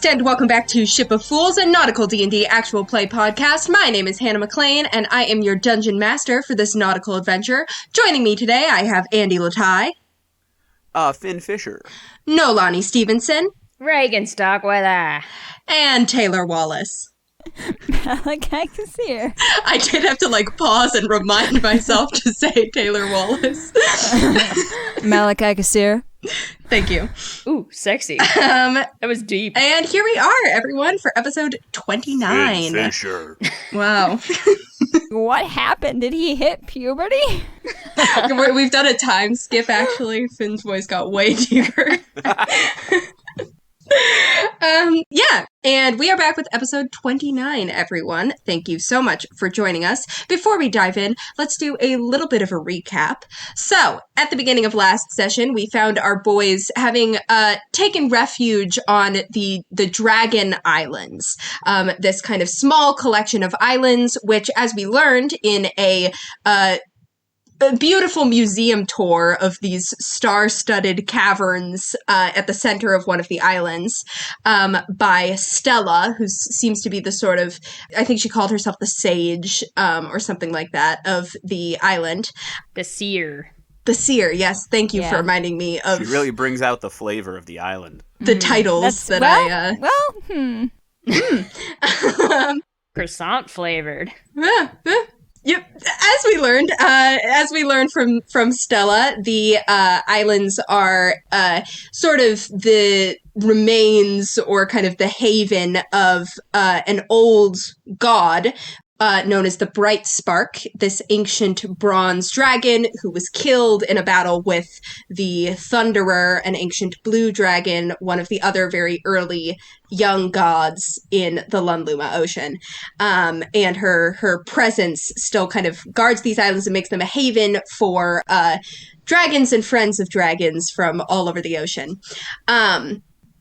Next, and welcome back to Ship of Fools, a nautical D&D actual play podcast. My name is Hannah McLean, and I am your dungeon master for this nautical adventure. Joining me today, I have Andy Latai. Finn Fisher. Nolani Stevenson. Regin Stockweather. And Taylor Wallace. Malachi Kassir. I did have to, pause and remind myself to say Taylor Wallace. Malachi Kassir. Thank you. Ooh, sexy. That was deep. And here we are, everyone, for episode 29. Finn Fisher. Wow. What happened? Did he hit puberty? We've done a time skip, actually. Finn's voice got way deeper. Yeah, and we are back with episode 29, everyone. Thank you so much for joining us. Before we dive in, let's do a little bit of a recap. So, at the beginning of last session, we found our boys having taken refuge on the Dragon Islands. This kind of small collection of islands, which, as we learned in a beautiful museum tour of these star-studded caverns at the center of one of the islands by Stella, who seems to be the sort of, I think she called herself the sage or something like that, of the island. The seer. The seer, yes. Thank you for reminding me of... She really brings out the flavor of the island. The titles Croissant flavored. Yep. As we learned from Stella, the islands are sort of the remains or kind of the haven of an old god known as the Bright Spark, this ancient bronze dragon who was killed in a battle with the Thunderer, an ancient blue dragon, one of the other very early young gods in the Lunluma Ocean. And her presence still kind of guards these islands and makes them a haven for dragons and friends of dragons from all over the ocean.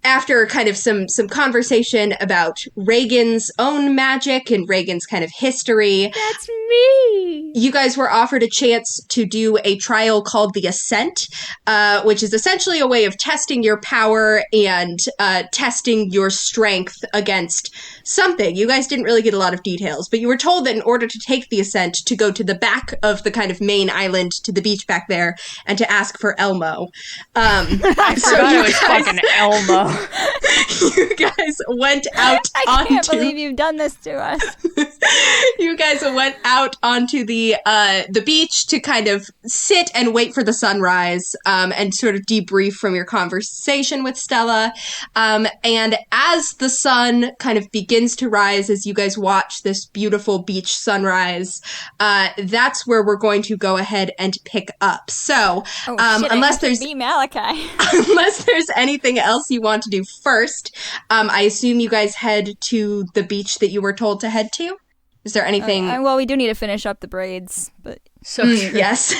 After kind of some conversation about Regin's own magic and Regin's kind of history. That's me! You guys were offered a chance to do a trial called the Ascent, which is essentially a way of testing your power and testing your strength against something. You guys didn't really get a lot of details, but you were told that in order to take the Ascent, to go to the back of the kind of main island, to the beach back there, and to ask for Elmo. I forgot it was fucking Elmo. You guys went out I can't believe you've done this to us. You guys went out onto the beach to kind of sit and wait for the sunrise and sort of debrief from your conversation with Stella. And as the sun kind of begins to rise, as you guys watch this beautiful beach sunrise, that's where we're going to go ahead and pick up. So, unless there's Malachi. Unless there's anything else you want to do first, I assume you guys head to the beach that you were told to head to? Is there anything... well, we do need to finish up the braids, but... So true. Yes.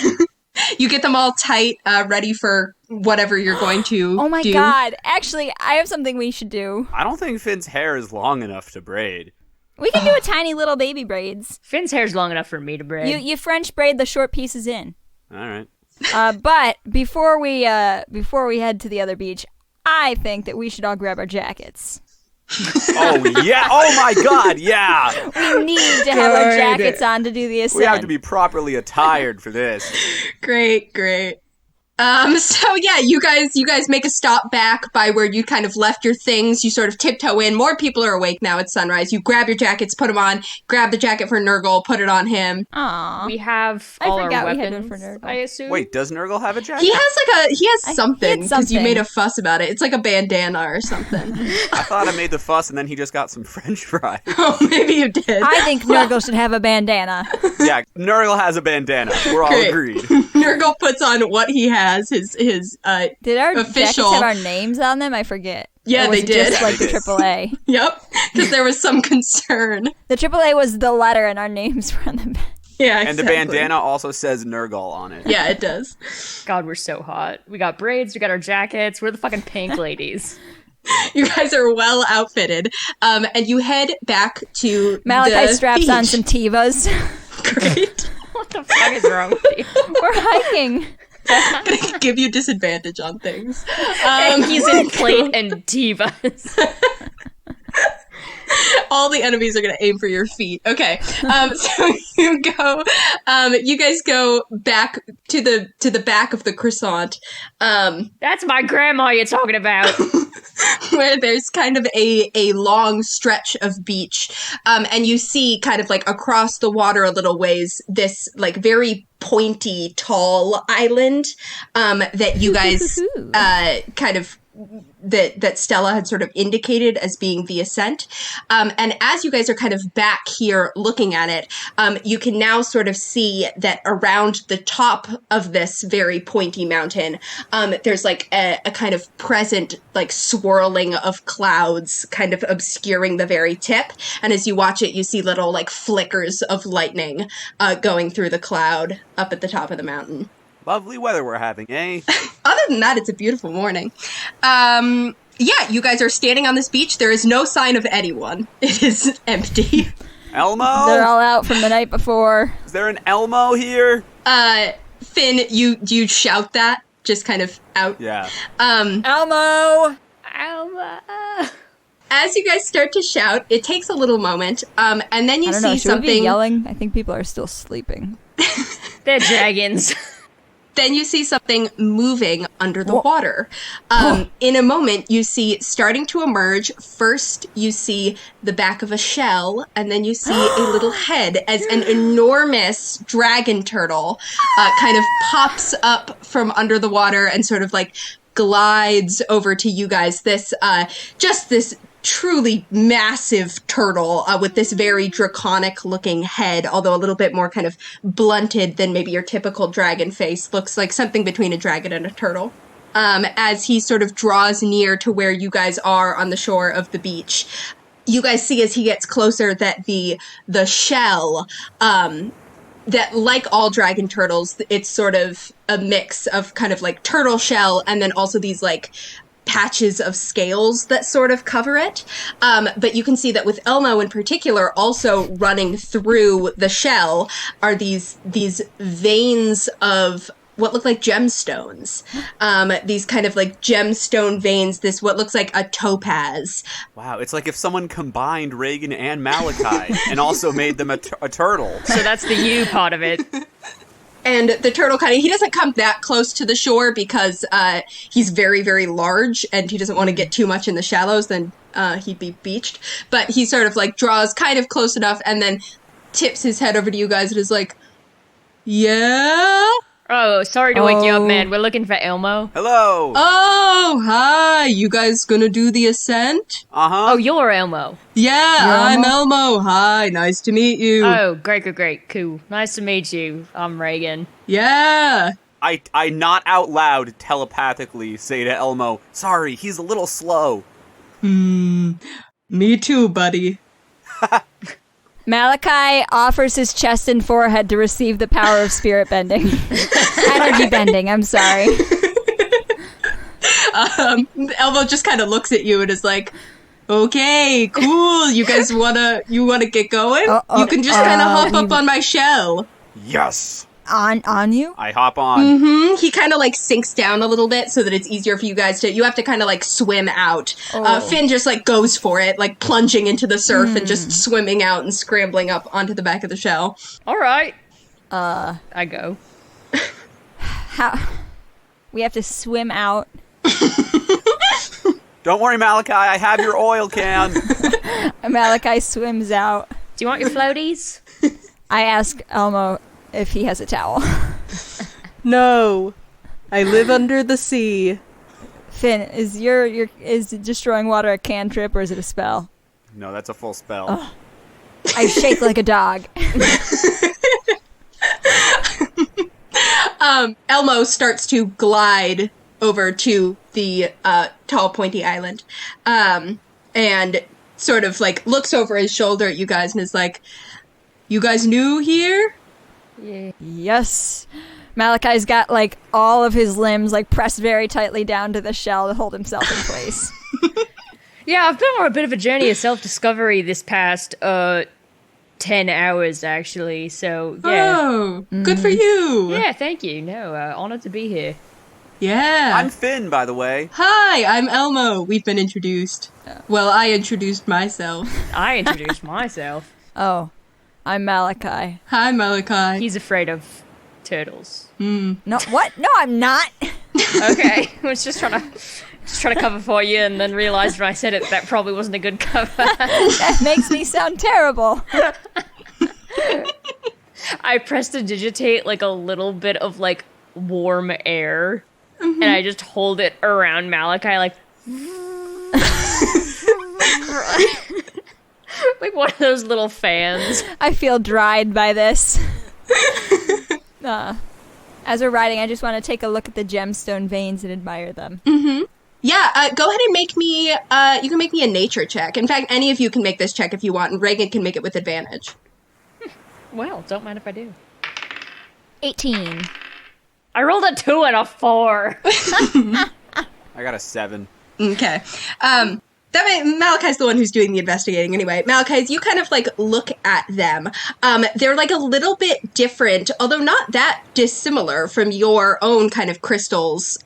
You get them all tight, ready for whatever you're going to do. Oh my god. Actually, I have something we should do. I don't think Finn's hair is long enough to braid. We can do a tiny little baby braids. Finn's hair's long enough for me to braid. You French braid the short pieces in. All right. But before we head to the other beach, I think that we should all grab our jackets. Oh, yeah. Oh, my God. Yeah. We need to have our jackets on to do the Ascent. We have to be properly attired for this. Great. So yeah, you guys make a stop back by where you kind of left your things. You sort of tiptoe in. More people are awake now. It's sunrise. You grab your jackets, put them on. Grab the jacket for Nurgle, put it on him. Aww. We have all our weapons, for Nurgle. I assume. Wait, does Nurgle have a jacket? He has something, because you something. made a fuss about it. It's like a bandana or something. I thought I made the fuss and then he just got some French fries. Oh, maybe you did. I think Nurgle should have a bandana. Yeah, Nurgle has a bandana. We're all Great. agreed. Nurgle puts on what he has, his Did our official... jackets have our names on them? I forget. Yeah, or was they it did. Just like the AAA. Yep, because there was some concern. The AAA was the letter, and our names were on the back. Yeah, exactly. And the bandana also says Nurgle on it. Yeah, it does. God, we're so hot. We got braids, we got our jackets, we're the fucking pink ladies. You guys are well outfitted. And you head back to Malachi the straps beach. on some Tevas. Great. What the fuck is wrong with you? We're hiking. I'm gonna give you disadvantage on things. He's in plate and divas. All the enemies are going to aim for your feet. Okay. So you guys go back to the back of the croissant. That's my grandma you're talking about. Where there's kind of a long stretch of beach. And you see kind of like across the water a little ways, this like very pointy, tall island, that you guys, kind of, that Stella had sort of indicated as being the Ascent. And as you guys are kind of back here looking at it, you can now sort of see that around the top of this very pointy mountain, there's like a kind of present like swirling of clouds kind of obscuring the very tip. And as you watch it, you see little like flickers of lightning going through the cloud up at the top of the mountain. Lovely weather we're having, eh? Other than that, it's a beautiful morning. Yeah, you guys are standing on this beach. There is no sign of anyone. It is empty. Elmo? They're all out from the night before. Is there an Elmo here? Finn, you shout that just kind of out. Yeah. Elmo! Elmo. As you guys start to shout, it takes a little moment, and then you I don't see know, should something. we be yelling? I think people are still sleeping. They're dragons. Then you see something moving under the water. In a moment, you see starting to emerge. First, you see the back of a shell, and then you see a little head as an enormous dragon turtle kind of pops up from under the water and sort of like glides over to you guys. This truly massive turtle with this very draconic looking head, although a little bit more kind of blunted than maybe your typical dragon face. Looks like something between a dragon and a turtle. As he sort of draws near to where you guys are on the shore of the beach, you guys see as he gets closer that the shell, that like all dragon turtles, it's sort of a mix of kind of like turtle shell and then also these like patches of scales that sort of cover it. But you can see that with Elmo in particular, also running through the shell are these veins of what look like gemstones. These kind of like gemstone veins, this what looks like a topaz. Wow, it's like if someone combined Regin and Malachi and also made them a turtle. So that's the you part of it. And the turtle he doesn't come that close to the shore because he's very, very large and he doesn't want to get too much in the shallows, then he'd be beached. But he sort of like draws kind of close enough and then tips his head over to you guys and is like, yeah? Oh, sorry to wake you up, man. We're looking for Elmo. Hello! Oh, hi! You guys gonna do the Ascent? Uh-huh. Oh, you're Elmo. Yeah, You're I'm Elmo? Elmo. Hi, nice to meet you. Oh, great. Cool. Nice to meet you. I'm Regin. Yeah. I not out loud telepathically say to Elmo, sorry, he's a little slow. Me too, buddy. Malachi offers his chest and forehead to receive the power of spirit bending. Energy bending, I'm sorry. Elmo just kind of looks at you and is like, okay, cool. You guys wanna get going? You can just kind of hop up on my shell. Yes! On you? I hop on. He kind of like sinks down a little bit so that it's easier for you guys to, you have to kind of like swim out. Finn just like goes for it, like plunging into the surf and just swimming out and scrambling up onto the back of the shell. All right. I go. How? We have to swim out. Don't worry, Malachi, I have your oil can. Malachi swims out. Do you want your floaties? I ask Elmo if he has a towel. No. I live under the sea. Finn, is is destroying water a cantrip or is it a spell? No, that's a full spell. Oh. I shake like a dog. Elmo starts to glide over to the tall, pointy island, and sort of like looks over his shoulder at you guys and is like, "You guys new here?" Yeah. Yes. Malachi's got like all of his limbs like pressed very tightly down to the shell to hold himself in place. Yeah, I've been on a bit of a journey of self-discovery this past 10 hours, actually, so, yeah. Oh, good for you. Yeah, thank you. No, honored to be here. Yeah. I'm Finn, by the way. Hi, I'm Elmo. We've been introduced. Well, I introduced myself. I introduced myself. Oh, I'm Malachi. Hi, Malachi. He's afraid of turtles. No, what? No, I'm not. Okay, I was just trying to cover for you, and then realized when I said it that probably wasn't a good cover. That makes me sound terrible. I prestidigitate like a little bit of like warm air, and I just hold it around Malachi like like one of those little fans. I feel dried by this. As we're riding, I just want to take a look at the gemstone veins and admire them. Yeah, go ahead and make me, you can make me a nature check. In fact, any of you can make this check if you want, and Regin can make it with advantage. Well, don't mind if I do. 18. I rolled a 2 and a 4. I got a 7. Okay. Malachi's the one who's doing the investigating anyway. Malachi, as you kind of like look at them, they're like a little bit different, although not that dissimilar from your own kind of crystals,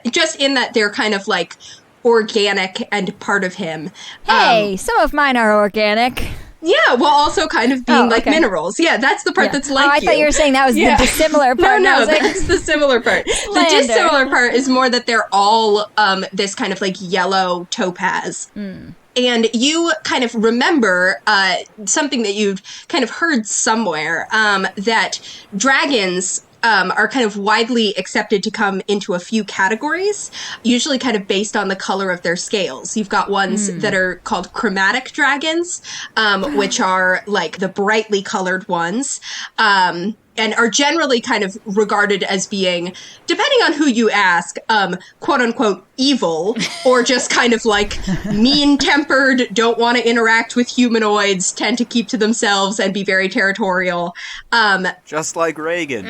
just in that they're kind of like organic and part of him. Hey, some of mine are organic. Yeah, while also kind of being like okay. minerals. Yeah, that's the part that's like I thought you were saying that was the dissimilar part. No, I was like, that's the similar part. The Lander. dissimilar part is more that they're all this kind of like yellow topaz. And you kind of remember something that you've kind of heard somewhere, that dragons are kind of widely accepted to come into a few categories, usually kind of based on the color of their scales. You've got ones that are called chromatic dragons, which are like the brightly colored ones, and are generally kind of regarded as being, depending on who you ask, quote unquote evil, or just kind of like mean-tempered, don't want to interact with humanoids, tend to keep to themselves and be very territorial. Just like Regin.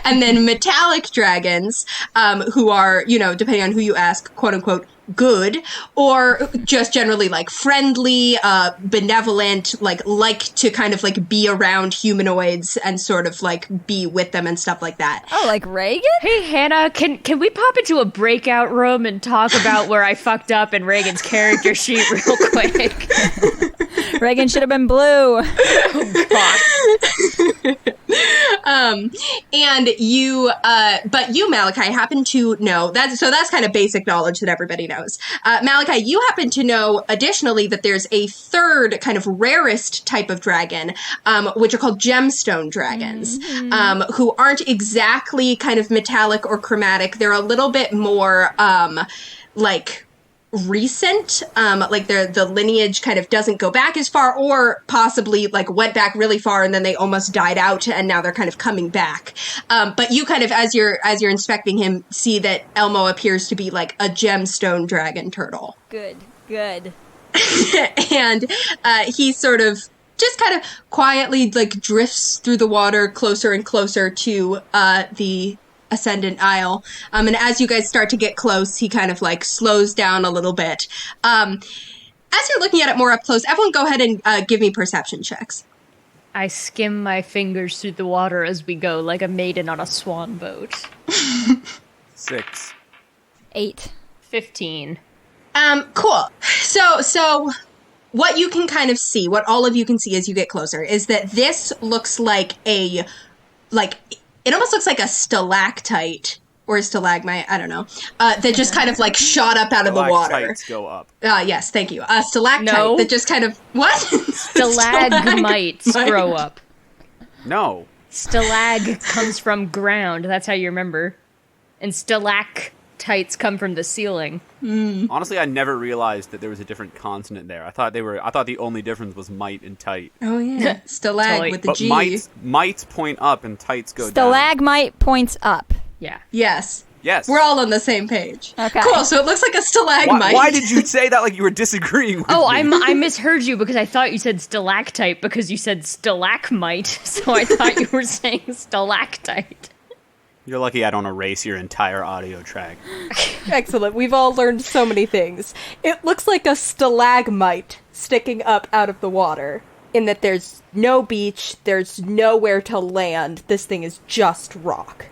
And then metallic dragons, who are, you know, depending on who you ask, quote unquote good, or just generally like friendly, benevolent, like to kind of like be around humanoids and sort of like be with them and stuff like that. oh, like Regin? Hey Hannah, can we pop into a breakout room and talk about where I fucked up in Reagan's character sheet real quick? Regin should have been blue. And you, but you, Malachi, happen to know that's kind of basic knowledge that everybody knows. Malachi, you happen to know additionally that there's a third kind of rarest type of dragon, which are called gemstone dragons, who aren't exactly kind of metallic or chromatic. They're a little bit more, like recent, like the lineage kind of doesn't go back as far, or possibly like went back really far and then they almost died out and now they're kind of coming back. But you kind of, as you're inspecting him, see that Elmo appears to be like a gemstone dragon turtle. Good. And he sort of just kind of quietly like drifts through the water closer and closer to the Ascendant Isle. And as you guys start to get close, he kind of like slows down a little bit. As you're looking at it more up close, everyone go ahead and give me perception checks. I skim my fingers through the water as we go, like a maiden on a swan boat. 6. 8. 15. Cool. So what you can kind of see, what all of you can see as you get closer, is that this looks like it almost looks like a stalactite or a stalagmite, I don't know, that just kind of like shot up out of the water. Stalactites go up. Yes, thank you. A stalactite No. that just kind of, what? Stalagmites grow up. No. Stalag comes from ground, that's how you remember. And stalactites come from the ceiling. Honestly, I never realized that there was a different consonant there. I thought the only difference was might and tight. Oh yeah, stalag Totally. with the But G. mites point up and tights go down. Stalagmite points up. Yeah. Yes. Yes. We're all on the same page. Okay. Cool, so it looks like a stalagmite. Why did you say that like you were disagreeing with Oh, me? I misheard you because I thought you said stalactite because you said stalagmite, so I thought you were saying stalactite. You're lucky I don't erase your entire audio track. Excellent. We've all learned so many things. It looks like a stalagmite sticking up out of the water, in that there's no beach, there's nowhere to land. This thing is just rock.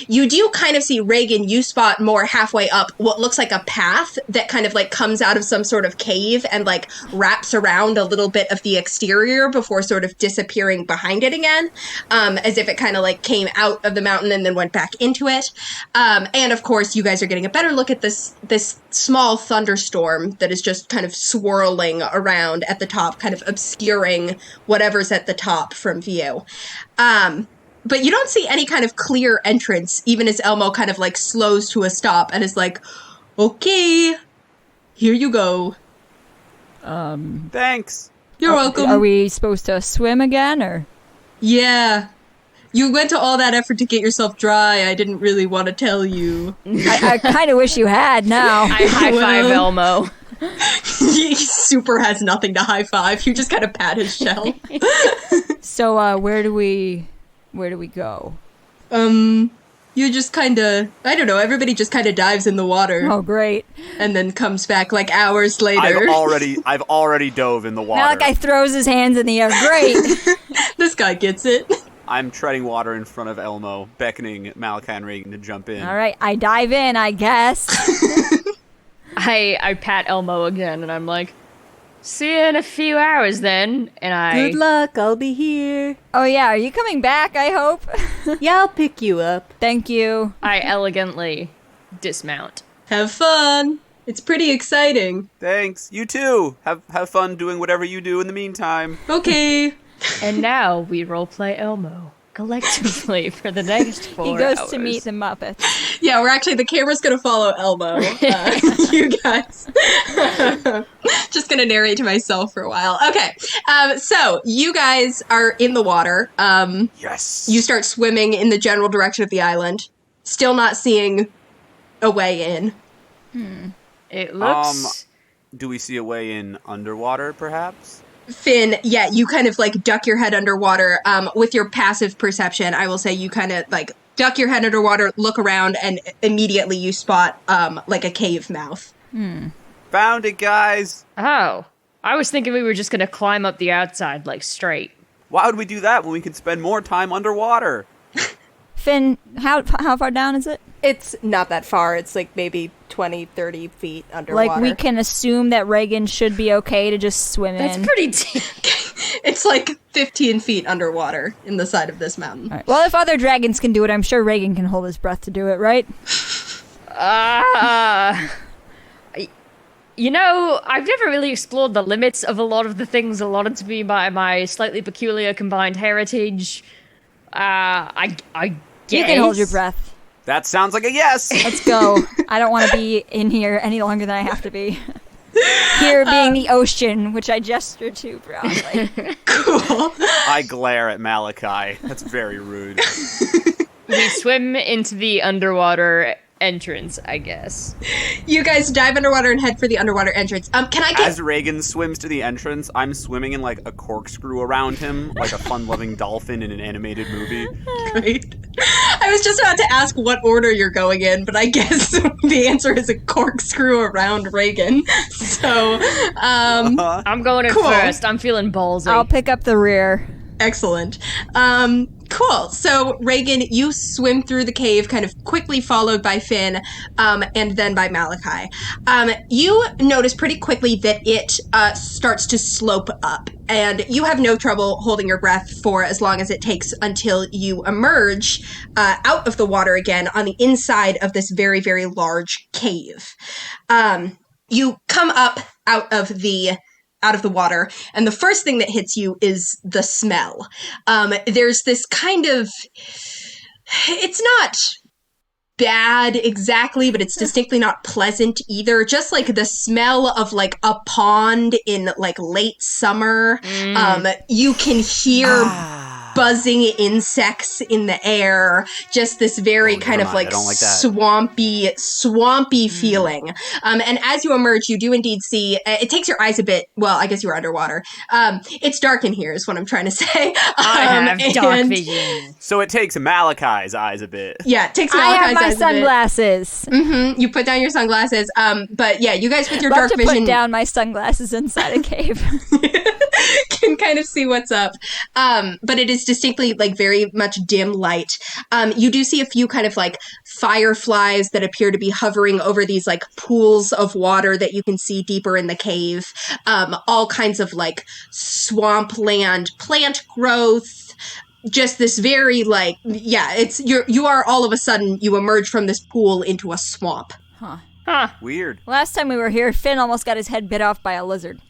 You do kind of see, Regin, you spot more halfway up what looks like a path that kind of like comes out of some sort of cave and like wraps around a little bit of the exterior before sort of disappearing behind it again, as if it kind of like came out of the mountain and then went back into it. And of course, you guys are getting a better look at this small thunderstorm that is just kind of swirling around at the top, kind of obscuring whatever's at the top from view. But you don't see any kind of clear entrance, even as Elmo kind of like slows to a stop and is like, okay, here you go. Thanks. You're welcome. Are we supposed to swim again, or? Yeah. You went to all that effort to get yourself dry. I didn't really want to tell you. I kind of wish you had now. I high five Elmo. He super has nothing to high five. You just kind of pat his shell. So, where do we go? You just kind of, I don't know, everybody just kind of dives in the water. Oh, great. And then comes back like hours later. I've already dove in the water. Malachi throws his hands in the air. Great. This guy gets it. I'm treading water in front of Elmo, beckoning Malachi and Regin to jump in. All right, I dive in, I guess. I pat Elmo again, and I'm like, see you in a few hours then. And Good luck, I'll be here. Oh yeah, are you coming back, I hope? Yeah, I'll pick you up. Thank you. I elegantly dismount. Have fun. It's pretty exciting. Thanks. You too. Have fun doing whatever you do in the meantime. Okay. And now we roleplay Elmo collectively for the next 4 He goes hours. to meet the Muppets. Yeah, the camera's gonna follow Elmo. You guys. Just gonna narrate to myself for a while. Okay. So you guys are in the water. Yes. You start swimming in the general direction of the island. Still not seeing a way in. It looks... Do we see a way in underwater, perhaps? Finn, yeah, you kind of like duck your head underwater. With your passive perception, I will say you kind of like duck your head underwater, look around, and immediately you spot like a cave mouth. Found it, guys. Oh. I was thinking we were just going to climb up the outside, like, straight. Why would we do that when we could spend more time underwater? Finn, how far down is it? It's not that far. It's like maybe 20, 30 feet underwater. Like, we can assume that Regin should be okay to just swim That's in. pretty deep. It's like 15 feet underwater in the side of this mountain. All right. Well, if other dragons can do it, I'm sure Regin can hold his breath to do it, right? You know, I've never really explored the limits of a lot of the things allotted to me by my slightly peculiar combined heritage. I guess. You can hold your breath. That sounds like a yes. Let's go. I don't want to be in here any longer than I have to be. Here being the ocean, which I gesture to proudly. Cool. I glare at Malachi. That's very rude. We swim into the underwater entrance, I guess. You guys dive underwater and head for the underwater entrance. Can I get... As Regin swims to the entrance, I'm swimming in like a corkscrew around him, like a fun-loving dolphin in an animated movie. Great. I was just about to ask what order you're going in, but I guess the answer is a corkscrew around Regin. So, I'm going in Cool. first. I'm feeling ballsy. I'll pick up the rear. excellent. Cool. So, Regin, you swim through the cave, kind of quickly followed by Finn, and then by Malachi. You notice pretty quickly that it starts to slope up, and you have no trouble holding your breath for as long as it takes until you emerge out of the water again on the inside of this very, very large cave. You come up out of the water, and the first thing that hits you is the smell. There's this kind of, it's not bad exactly, but it's distinctly not pleasant either. Just like the smell of like a pond in like late summer. You can hear buzzing insects in the air, just this very kind of like, swampy feeling. And as you emerge, you do indeed see, it takes your eyes a bit, well, I guess you were underwater. It's dark in here is what I'm trying to say. I have dark vision. So it takes Malachi's eyes a bit. Yeah, it takes I Malachi's have my eyes sunglasses. a bit. Mm-hmm. You put down your sunglasses. But yeah, you guys with your Love dark to vision put down my sunglasses inside a cave. can kind of see what's up. But it is distinctly like very much dim light. You do see a few kind of like fireflies that appear to be hovering over these like pools of water that you can see deeper in the cave. All kinds of like swampland plant growth. Just this very like, yeah, you are all of a sudden, you emerge from this pool into a swamp. Huh. Weird. Last time we were here, Finn almost got his head bit off by a lizard.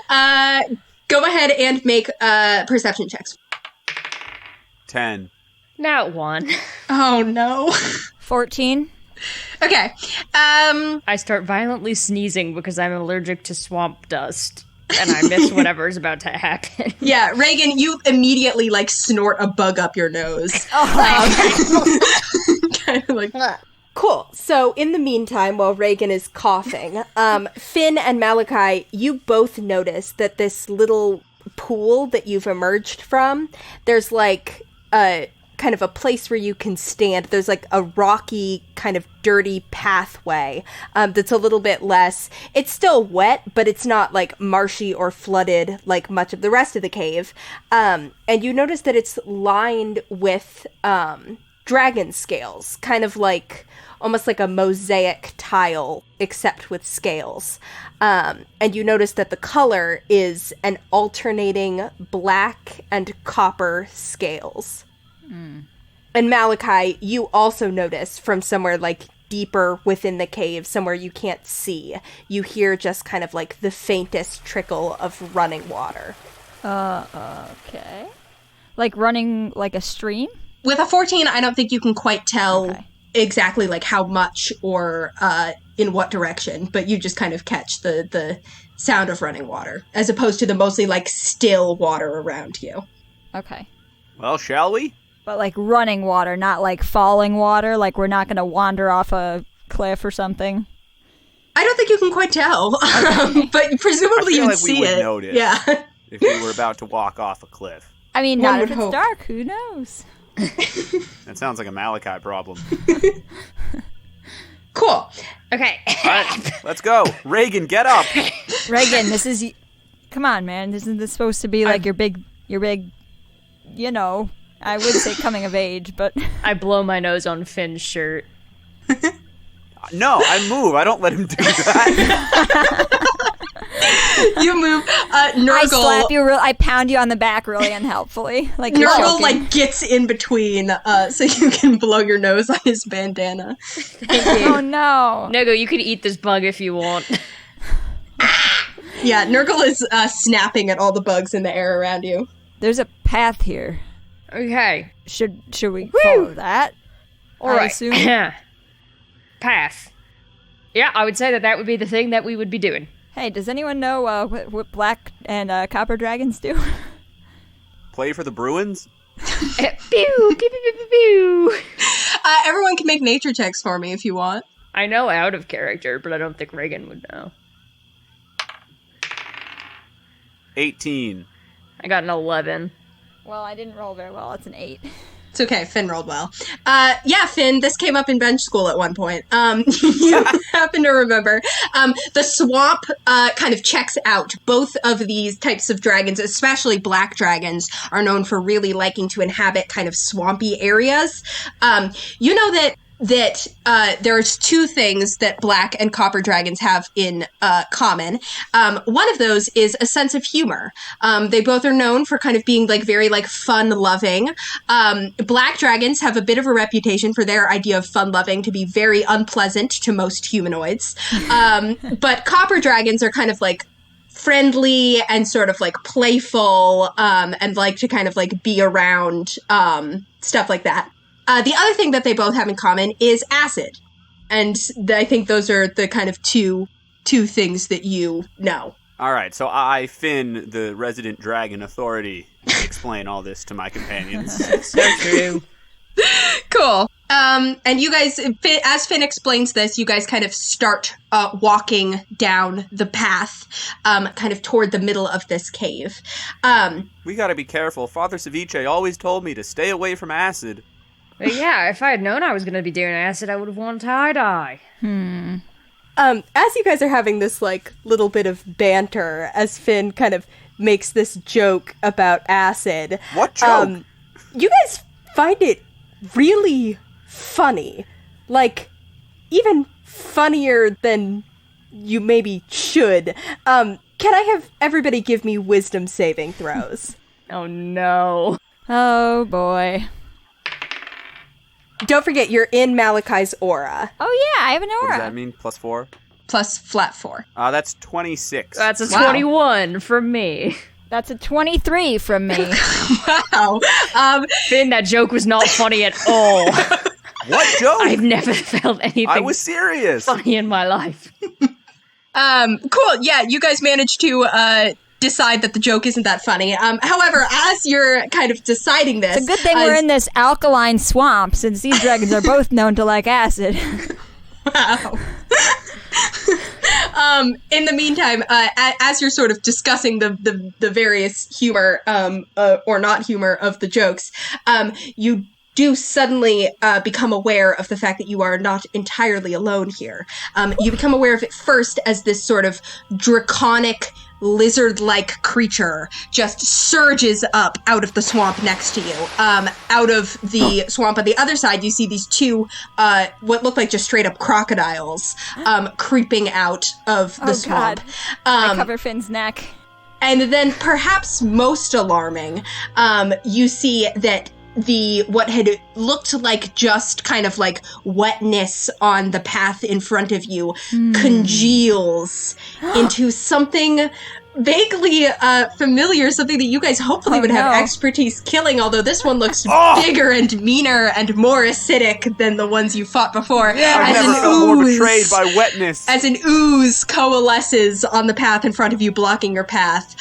Go ahead and make perception checks. 10. Not 1. Oh no. 14. Okay. I start violently sneezing because I'm allergic to swamp dust. And I miss whatever's about to happen. Yeah, Regin, you immediately like snort a bug up your nose. Kind of like. Cool. So in the meantime, while Regin is coughing, Finn and Malachi, you both notice that this little pool that you've emerged from, there's like a kind of a place where you can stand. There's like a rocky kind of dirty pathway that's a little bit less. It's still wet, but it's not like marshy or flooded like much of the rest of the cave. And you notice that it's lined with dragon scales, kind of like almost like a mosaic tile, except with scales. And you notice that the color is an alternating black and copper scales. And Malachi, you also notice from somewhere like deeper within the cave, somewhere you can't see, you hear just kind of like the faintest trickle of running water. Okay. Like running like a stream? With a 14, I don't think you can quite tell Okay. exactly like how much or in what direction, but you just kind of catch the sound of running water, as opposed to the mostly like still water around you. Okay. Well, shall we? But like running water, not like falling water, like we're not going to wander off a cliff or something. I don't think you can quite tell, but presumably I feel you'd like we see would it. notice. Yeah. If we were about to walk off a cliff. I mean, One not would if it's hope. dark, who knows? That sounds like a Malachi problem. Cool. Okay. All right, let's go. Regin, get up. Reagan, this is... Come on, man. Isn't this supposed to be like your big, you know, I would say coming of age, but... I blow my nose on Finn's shirt. No, I move. I don't let him do that. You move. I Nurgle. slap you, I pound you on the back really unhelpfully. Like you're Nurgle choking. like gets in between, so you can blow your nose on his bandana. Oh no. Nego, you can eat this bug if you want. Yeah, Nurgle is snapping at all the bugs in the air around you. There's a path here. Okay. Should we follow that? All I right. assume? Path. Yeah, I would say that would be the thing that we would be doing. Hey, does anyone know what black and copper dragons do? Play for the Bruins? Pew, pew, pew, pew, pew, pew. Everyone can make nature checks for me if you want. I know out of character, but I don't think Regin would know. 18. I got an 11. Well, I didn't roll very well. It's an 8. It's okay, Finn rolled well. Yeah, Finn, this came up in bench school at one point. You happen to remember. The swamp kind of checks out. Both of these types of dragons, especially black dragons, are known for really liking to inhabit kind of swampy areas. You know that there's two things that black and copper dragons have in common. One of those is a sense of humor. They both are known for kind of being like very like fun-loving. Black dragons have a bit of a reputation for their idea of fun-loving to be very unpleasant to most humanoids. But copper dragons are kind of like friendly and sort of like playful and like to kind of like be around stuff like that. The other thing that they both have in common is acid. And I think those are the kind of two things that you know. All right, so I, Finn, the resident dragon authority, explain all this to my companions. So true. Cool. And you guys, as Finn explains this, you guys kind of start walking down the path, kind of toward the middle of this cave. We gotta be careful. Father Ceviche always told me to stay away from acid. But yeah, if I had known I was going to be doing acid, I would have worn tie-dye. As you guys are having this like little bit of banter, as Finn kind of makes this joke about acid. What joke? You guys find it really funny. Like, even funnier than you maybe should. Can I have everybody give me wisdom saving throws? Oh no. Oh boy. Don't forget, you're in Malachi's aura. Oh yeah, I have an What aura. does that mean? +4? Plus flat 4. That's 26. That's a Wow. 21 from me. That's a 23 from me. Wow. Finn, that joke was not funny at all. What joke? I've never felt anything I was serious. funny in my life. Cool. Yeah, you guys managed to decide that the joke isn't that funny. However, as you're kind of deciding this, It's a good thing we're in this alkaline swamp, since these dragons are both known to like acid. Wow. In the meantime, as you're sort of discussing the various humor or not humor of the jokes, you do suddenly become aware of the fact that you are not entirely alone here. You become aware of it first as this sort of draconic lizard-like creature just surges up out of the swamp next to you. Out of the swamp on the other side, you see these two, what look like just straight-up crocodiles, creeping out of the swamp. I cover Finn's neck. And then, perhaps most alarming, you see that what had looked like just kind of like wetness on the path in front of you congeals into something vaguely familiar, something that you guys hopefully would have expertise killing, although this one looks bigger and meaner and more acidic than the ones you fought before. I've never felt more betrayed by wetness. As an ooze coalesces on the path in front of you, blocking your path.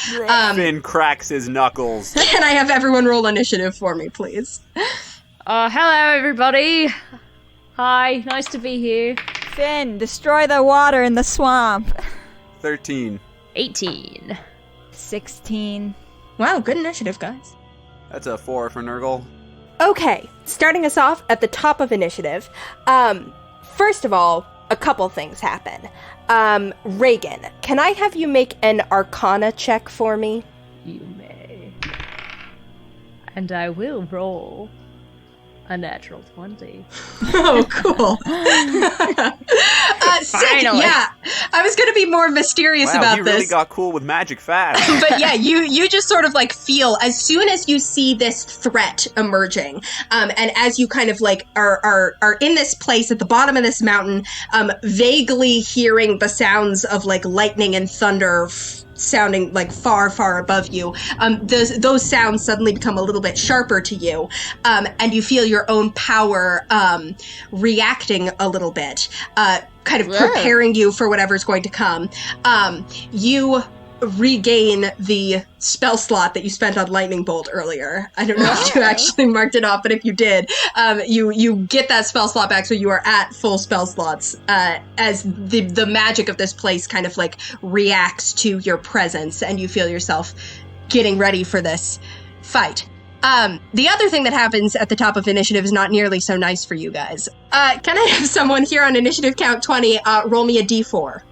Finn cracks his knuckles. Can I have everyone roll initiative for me, please? Hello, everybody. Hi, nice to be here. Finn, destroy the water in the swamp. 13. 18. 16. Wow, good initiative, guys. That's a 4 for Nurgle. Okay, starting us off at the top of initiative. First of all, a couple things happen. Regin, can I have you make an Arcana check for me? You may. And I will roll a natural 20. Oh, cool. Sick. Finally. Yeah, I was going to be more mysterious Wow, about he this. really got cool with magic fast. But yeah, you just sort of like feel as soon as you see this threat emerging, and as you kind of like are in this place at the bottom of this mountain, vaguely hearing the sounds of like lightning and thunder sounding like far, far above you, those sounds suddenly become a little bit sharper to you, and you feel your own power reacting a little bit, kind of preparing you for whatever's going to come. You regain the spell slot that you spent on Lightning Bolt earlier. I don't know if you actually marked it off, but if you did, you get that spell slot back, so you are at full spell slots, as the magic of this place kind of like reacts to your presence, and you feel yourself getting ready for this fight. The other thing that happens at the top of initiative is not nearly so nice for you guys. Can I have someone here on initiative count 20 roll me a d4?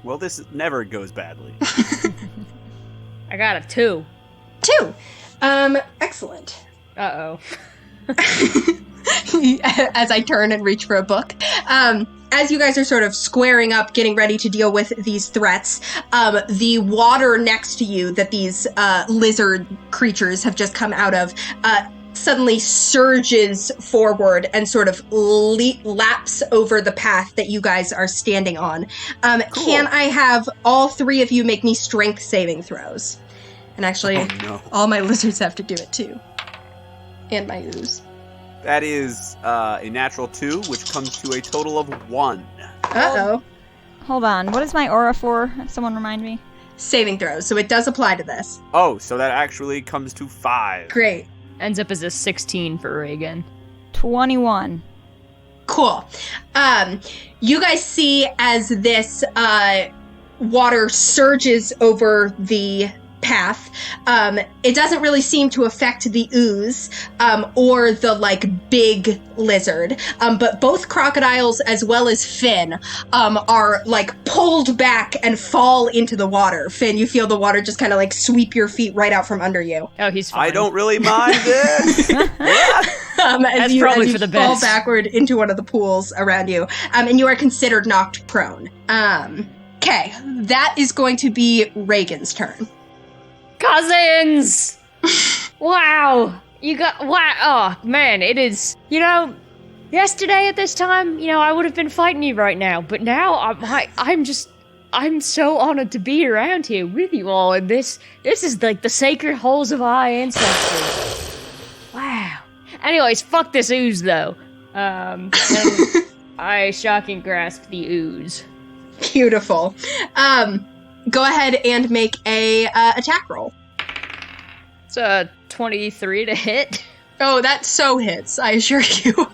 Well, this never goes badly. I got a 2. 2. Excellent. Uh-oh. As I turn and reach for a book. As you guys are sort of squaring up, getting ready to deal with these threats, the water next to you that these lizard creatures have just come out of suddenly surges forward and sort of laps over the path that you guys are standing on. Cool. Can I have all three of you make me strength saving throws? And actually, all my lizards have to do it too. And my ooze. That is a natural 2, which comes to a total of 1. Uh-oh. Hold on, what is my aura for? Someone remind me. Saving throws, so it does apply to this. Oh, so that actually comes to 5. Great. Ends up as a 16 for Regin. 21. Cool. You guys see as this water surges over the path. It doesn't really seem to affect the ooze or the like big lizard, but both crocodiles as well as Finn are like pulled back and fall into the water. Finn, you feel the water just kind of like sweep your feet right out from under you. Oh, he's fine. I don't really mind this. That's probably for the fall best. backward into one of the pools around you, and you are considered knocked prone. Okay, that is going to be Regin's turn. Cousins! Wow. Oh, man, it is. Yesterday at this time, I would have been fighting you right now, but now I'm so honored to be around here with you all, and this is like the sacred halls of our ancestors. Wow. Anyways, fuck this ooze, though. And I shocking grasp the ooze. Beautiful. Go ahead and make a attack roll. It's a 23 to hit. Oh, that so hits, I assure you.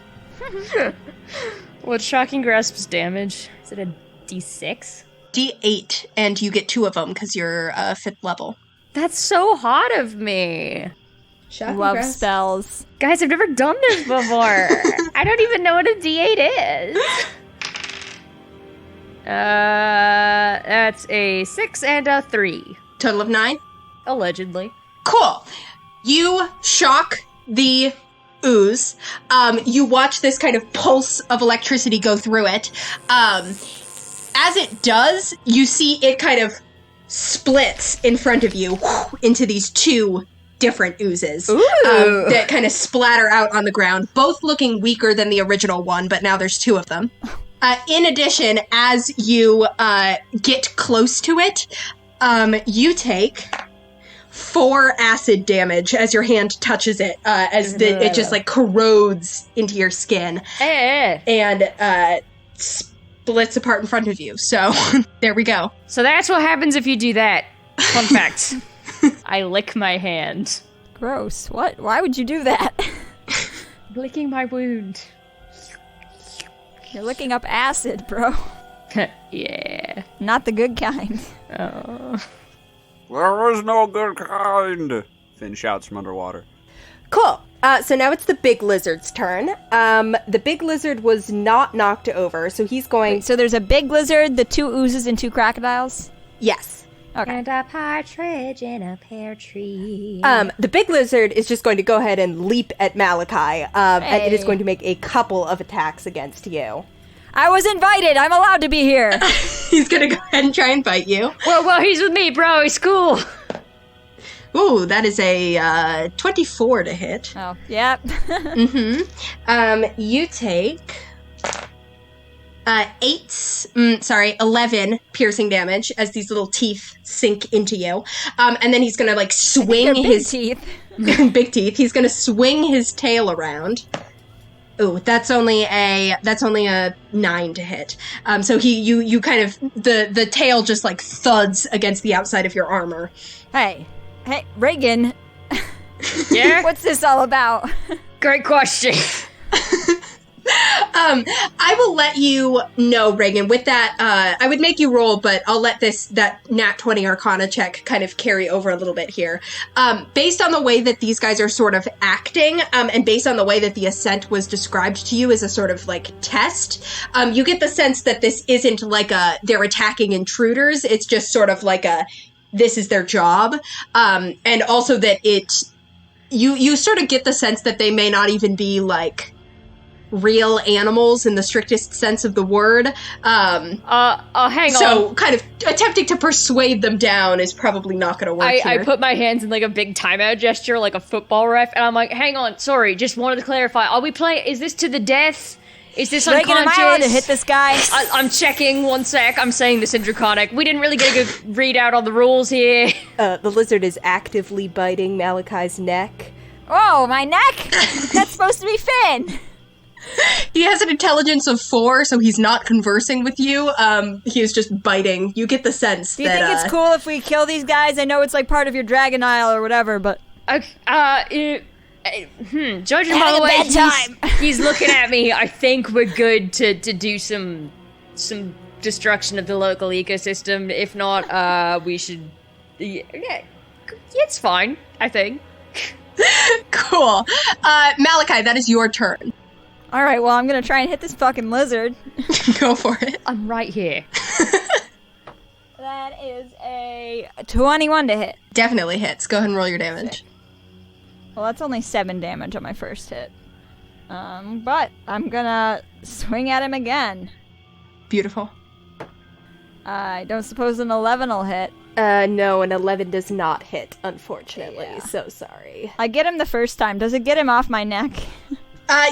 What's shocking grasp's damage? Is it a D6? D8, and you get 2 of them because you're 5th level. That's so hot of me. Love spells. Guys, I've never done this before. I don't even know what a D8 is. That's a 6 and a 3. Total of 9? Allegedly. Cool. You shock the ooze. You watch this kind of pulse of electricity go through it. As it does, you see it kind of splits in front of you into these 2 different oozes that kind of splatter out on the ground, both looking weaker than the original one, but now there's 2 of them. In addition, as you get close to it, you take 4 acid damage as your hand touches it, as it just like corrodes into your skin and splits apart in front of you. So there we go. So that's what happens if you do that. Fun fact. I lick my hand. Gross. What? Why would you do that? Licking my wound. You're licking up acid, bro. Yeah. Not the good kind. Oh. There is no good kind, Finn shouts from underwater. Cool. So now it's the big lizard's turn. The big lizard was not knocked over, so he's going... Wait, so there's a big lizard, the 2 oozes, and 2 crocodiles? Yes. Okay. And a partridge in a pear tree. The big lizard is just going to go ahead and leap at Malachi, and it is Hey. going to make a couple of attacks against you. I was invited! I'm allowed to be here! He's gonna go ahead and try and bite you. Well, he's with me, bro. He's cool. Ooh, that is a 24 to hit. Oh, yep. You take 11 piercing damage as these little teeth sink into you. And then he's gonna like swing They're big his teeth. big teeth. He's gonna swing his tail around. Ooh, that's only a 9 to hit. So you kind of the tail just like thuds against the outside of your armor. Hey, Regin. Yeah? What's this all about? Great question. I will let you know, Regin, with that, I would make you roll, but I'll let that nat 20 Arcana check kind of carry over a little bit here. Based on the way that these guys are sort of acting, and based on the way that the Ascent was described to you as a sort of like test, you get the sense that this isn't like they're attacking intruders, it's just sort of like this is their job, and also that you sort of get the sense that they may not even be like real animals in the strictest sense of the word. Hang on. So kind of attempting to persuade them down is probably not going to work I here. put my hands in like a big timeout gesture, like a football ref, and I'm like, hang on, sorry, just wanted to clarify. Are we playing, is this to the death? Is this Regin, unconscious? am I allowed to hit this guy? I'm checking, one sec, I'm saying this in Draconic. We didn't really get a good readout on the rules here. The lizard is actively biting Malachi's neck. Oh, my neck? That's supposed to be Finn. He has an intelligence of 4, so he's not conversing with you. He is just biting. You get the sense Do you that... think it's cool if we kill these guys? I know it's like part of your Dragon Isle or whatever, but... Judging by Having the a way bad he's looking at me, I think we're good to do some destruction of the local ecosystem. If not, we should... Yeah. it's fine, I think. Cool. Malachi, that is your turn. All right, well, I'm gonna try and hit this fucking lizard. Go for it. I'm right here. That is a 21 to hit. Definitely hits. Go ahead and roll your damage. Well, that's only 7 damage on my first hit. But I'm gonna swing at him again. Beautiful. I don't suppose an 11 will hit. No, an 11 does not hit, unfortunately. Yeah. So sorry. I get him the first time. Does it get him off my neck?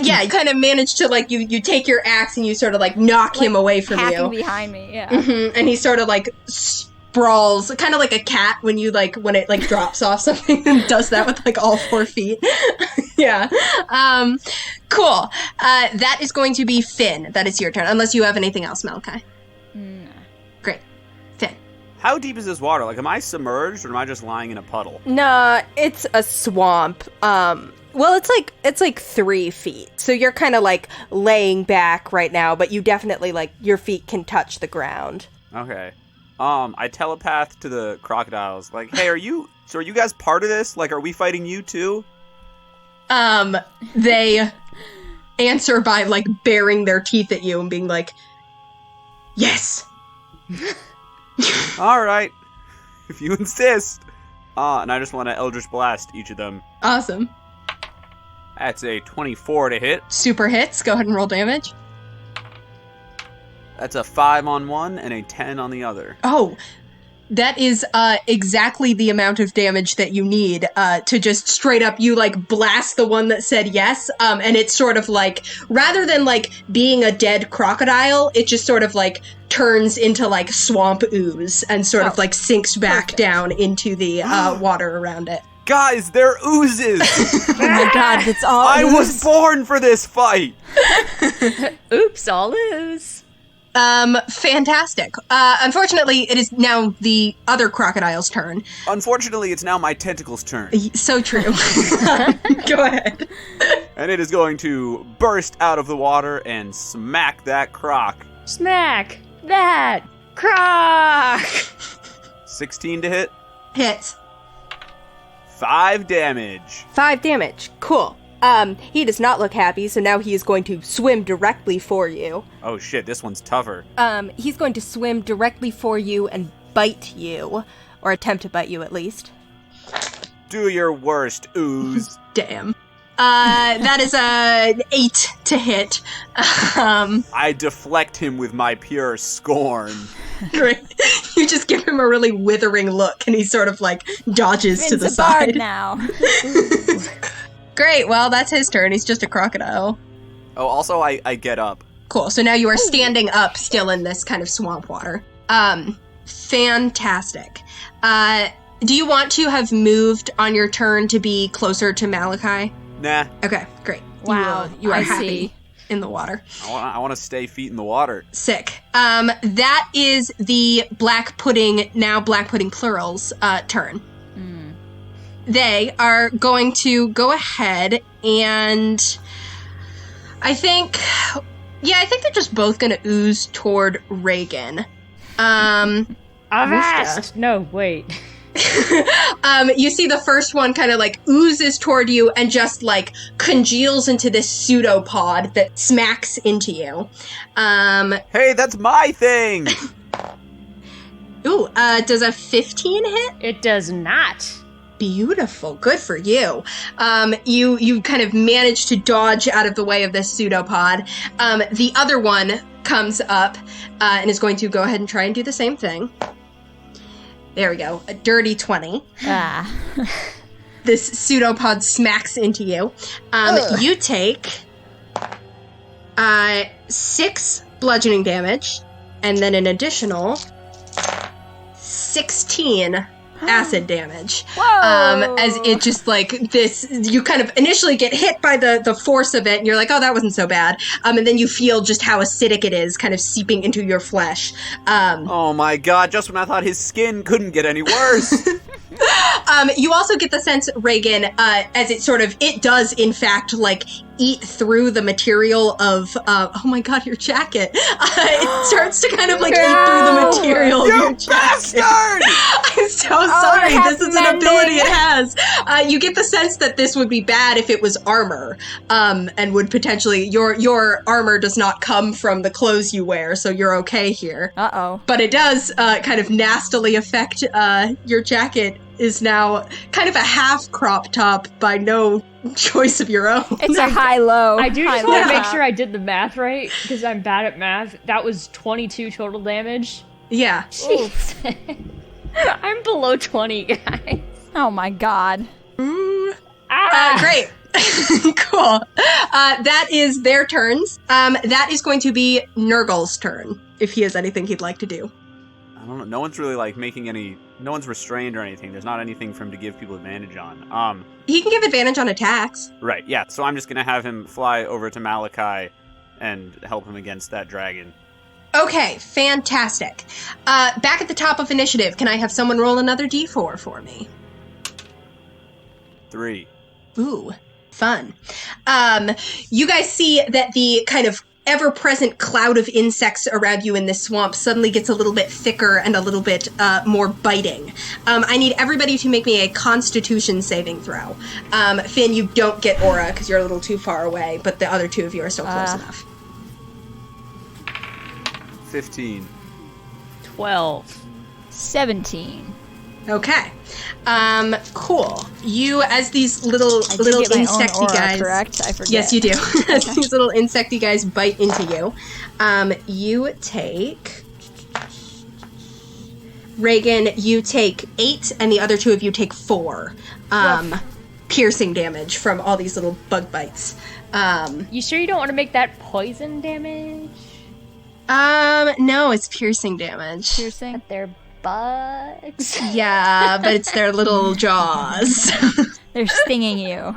Yeah, you kind of manage to, like, you take your axe and you sort of, like, knock him away from Hacking you. behind me, yeah. And he sort of, like, sprawls, kind of like a cat when you, like, when it, like, drops off something and does that with, like, all 4 feet. Yeah. Cool. That is going to be Finn. That is your turn, unless you have anything else, Malachi. Nah. Great. Finn. How deep is this water? Like, am I submerged or am I just lying in a puddle? Nah, it's a swamp. Well, it's like 3 feet. So you're kind of like laying back right now, but you definitely like your feet can touch the ground. Okay. I telepath to the crocodiles. Like, hey, are you guys part of this? Like, are we fighting you too? They answer by, like, baring their teeth at you and being like, yes. All right. If you insist. And I just want to Eldritch Blast each of them. Awesome. That's a 24 to hit. Super hits. Go ahead and roll damage. That's a 5 on one and a 10 on the other. Oh, that is exactly the amount of damage that you need to just straight up, you, like, blast the one that said yes, and it's sort of like, rather than, like, being a dead crocodile, it just sort of, like, turns into, like, swamp ooze and sort of, like, sinks back down into the water around it. Guys, they're oozes! Oh my god, it's all I ooze. was born for this fight! Oops, all ooze. Fantastic. Unfortunately, it is now the other crocodile's turn. Unfortunately, it's now my tentacles' turn. So true. Go ahead. And it is going to burst out of the water and smack that croc. Smack that croc. 16 to hit. Hits. 5 damage. 5 damage. Cool. He does not look happy, so now he is going to swim directly for you. Oh shit, this one's tougher. He's going to swim directly for you and bite you. Or attempt to bite you, at least. Do your worst, ooze. Damn. That is an 8 to hit. I deflect him with my pure scorn. Great. You just give him a really withering look, and he sort of, like, dodges to the Finn's a bard side. now. Great, well, that's his turn. He's just a crocodile. Oh, also, I get up. Cool, so now you are standing up still in this kind of swamp water. Fantastic. Do you want to have moved on your turn to be closer to Malachi? Nah, Okay, great. Wow, You are I happy see. in the water. I want to stay feet in the water. Sick. That is the Black Pudding, now Black Pudding Plural's turn. They are going to go ahead and I think they're just both going to ooze toward Regin. Avast! No, wait. You see the first one kind of like oozes toward you and just like congeals into this pseudopod that smacks into you. Hey, that's my thing! Does a 15 hit? It does not. Beautiful. Good for you. You kind of manage to dodge out of the way of this pseudopod. The other one comes up and is going to go ahead and try and do the same thing. There we go. A dirty 20. This pseudopod smacks into you. You take 6 bludgeoning damage and then an additional 16 acid damage. Whoa! As it just like this, you kind of initially get hit by the force of it and you're like, oh, that wasn't so bad. And then you feel just how acidic it is kind of seeping into your flesh. Oh my god, just when I thought his skin couldn't get any worse. You also get the sense, Regin, as it does in fact like eat through the material of, oh my god, your jacket. It starts to kind of like eat through the material of your jacket. Bastard! I'm so sorry. This is an ability ability it has. You get the sense that this would be bad if it was armor, and would potentially your armor does not come from the clothes you wear, so you're okay here. Uh-oh. But it does kind of nastily affect your jacket is now kind of a half crop top by no choice of your own. It's a high-low. I do just high-low want to make top. sure I did the math right, because I'm bad at math. That was 22 total damage. Yeah. Jeez. I'm below 20, guys. Oh my god. Great. Cool. That is their turns. That is going to be Nurgle's turn, if he has anything he'd like to do. I don't know. No one's really like making any. No one's restrained or anything. There's not anything for him to give people advantage on. He can give advantage on attacks. Right. Yeah. So I'm just gonna have him fly over to Malachi and help him against that dragon. Okay, fantastic. Back at the top of initiative, can I have someone roll another d4 for me? 3. Ooh, fun. You guys see that the kind of ever-present cloud of insects around you in this swamp suddenly gets a little bit thicker and a little bit more biting. I need everybody to make me a Constitution saving throw. Finn, you don't get aura because you're a little too far away, but the other two of you are still close enough. 15. 12. 17. Okay. Cool. You, as these little I do get my own insecty aura, guys. correct? I forget. Yes, you do. As these little insecty guys bite into you, you take. Regin, you take 8, and the other two of you take 4. Piercing damage from all these little bug bites. You sure you don't want to make that poison damage? No, it's piercing damage. Piercing? But they're bugs. Yeah, but it's their little jaws. They're stinging you.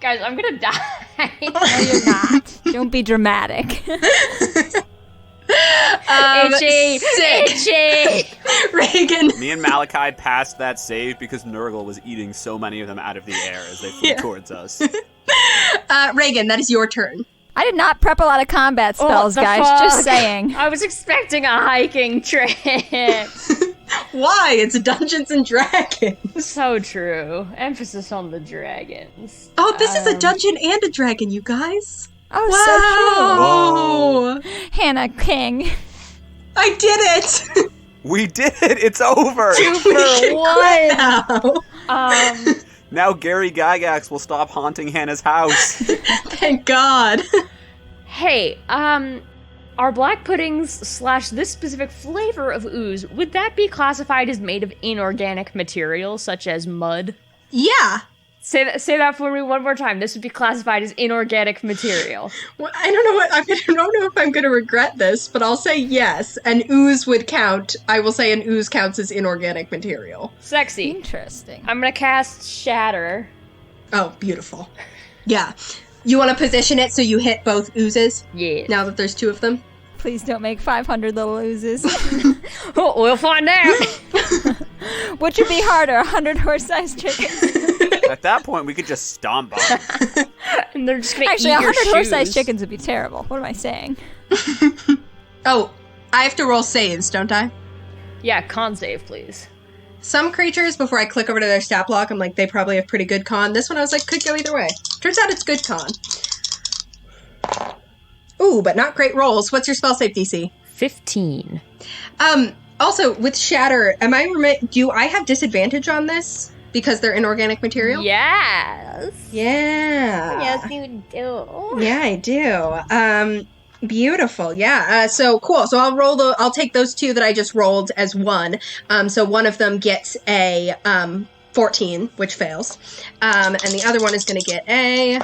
Guys, I'm gonna die. No, you're not. Don't be dramatic. Itchy! Sick. Itchy! Regin. Me and Malachi passed that save because Nurgle was eating so many of them out of the air as they flew towards us. Regin, that is your turn. I did not prep a lot of combat spells, the guys. fuck? Just saying. I was expecting a hiking trip. Why? It's Dungeons and Dragons. So true. Emphasis on the dragons. Oh, this is a dungeon and a dragon, you guys. Oh, Wow. so true. Hannah King. I did it. We did it! It's over! We can quit now. Now Gary Gygax will stop haunting Hannah's house. Thank God. Hey, our black puddings / this specific flavor of ooze, would that be classified as made of inorganic material such as mud? Yeah. Say that for me one more time. This would be classified as inorganic material. Well, I don't know if I'm going to regret this, but I'll say yes. An ooze would count. I will say an ooze counts as inorganic material. Sexy. Interesting. I'm gonna cast Shatter. Oh, beautiful. Yeah. You want to position it so you hit both oozes? Yeah. Now that there's 2 of them? Please don't make 500 little oozes. Oh, we'll find out. Which would be harder, 100 horse-sized chickens? At that point, we could just stomp on them. And they're just gonna Actually, eat your 100 horse-sized shoes. chickens would be terrible. What am I saying? Oh, I have to roll saves, don't I? Yeah, con save, please. Some creatures, before I click over to their stat block, I'm like, they probably have pretty good con. This one, I was like, could go either way. Turns out it's good con. Ooh, but not great rolls. What's your spell save DC? 15. Also, with Shatter, do I have disadvantage on this? Because they're inorganic material? Yes. Yeah. Yes, you do. Yeah, I do. Beautiful. Yeah. So cool. So I'll take those 2 that I just rolled as 1. So one of them gets a 14, which fails. And the other one is going to get a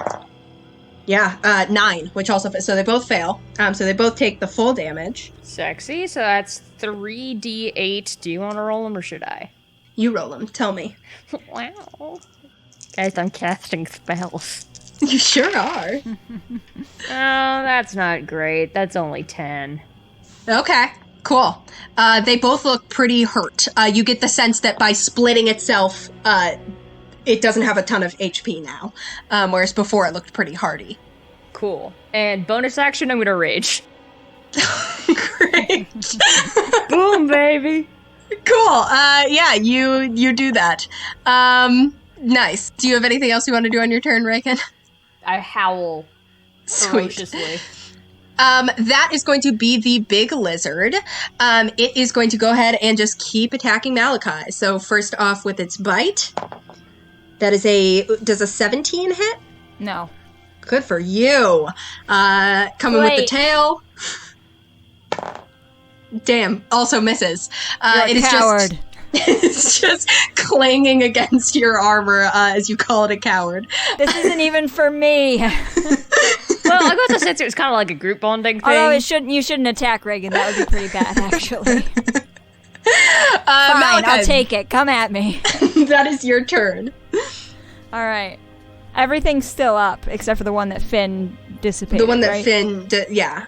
9, which also so they both fail. So they both take the full damage. Sexy. So that's 3d8. Do you want to roll them or should I? You roll them. Tell me. Wow. Guys, I'm casting spells. You sure are. Oh, that's not great. That's only 10. Okay, cool. They both look pretty hurt. You get the sense that by splitting itself, it doesn't have a ton of HP now, whereas before it looked pretty hardy. Cool. And bonus action, I'm gonna rage. Great. Boom, baby. Cool. Yeah, you do that. Nice. Do you have anything else you want to do on your turn, Regin? I howl ferociously. That is going to be the big lizard. It is going to go ahead and just keep attacking Malachi. So first off with its bite. That is does a 17 hit? No. Good for you. Coming with the tail. Damn, also misses. You're a coward. It's just clanging against your armor as you call it a coward. This isn't even for me. Well, I got the sense it was kind of like a group bonding thing. Although you shouldn't attack Regin. That would be pretty bad, actually. Fine, Malachi, I'll take it. Come at me. That is your turn. All right. Everything's still up, except for the one that Finn dissipated, The one that right? Finn yeah.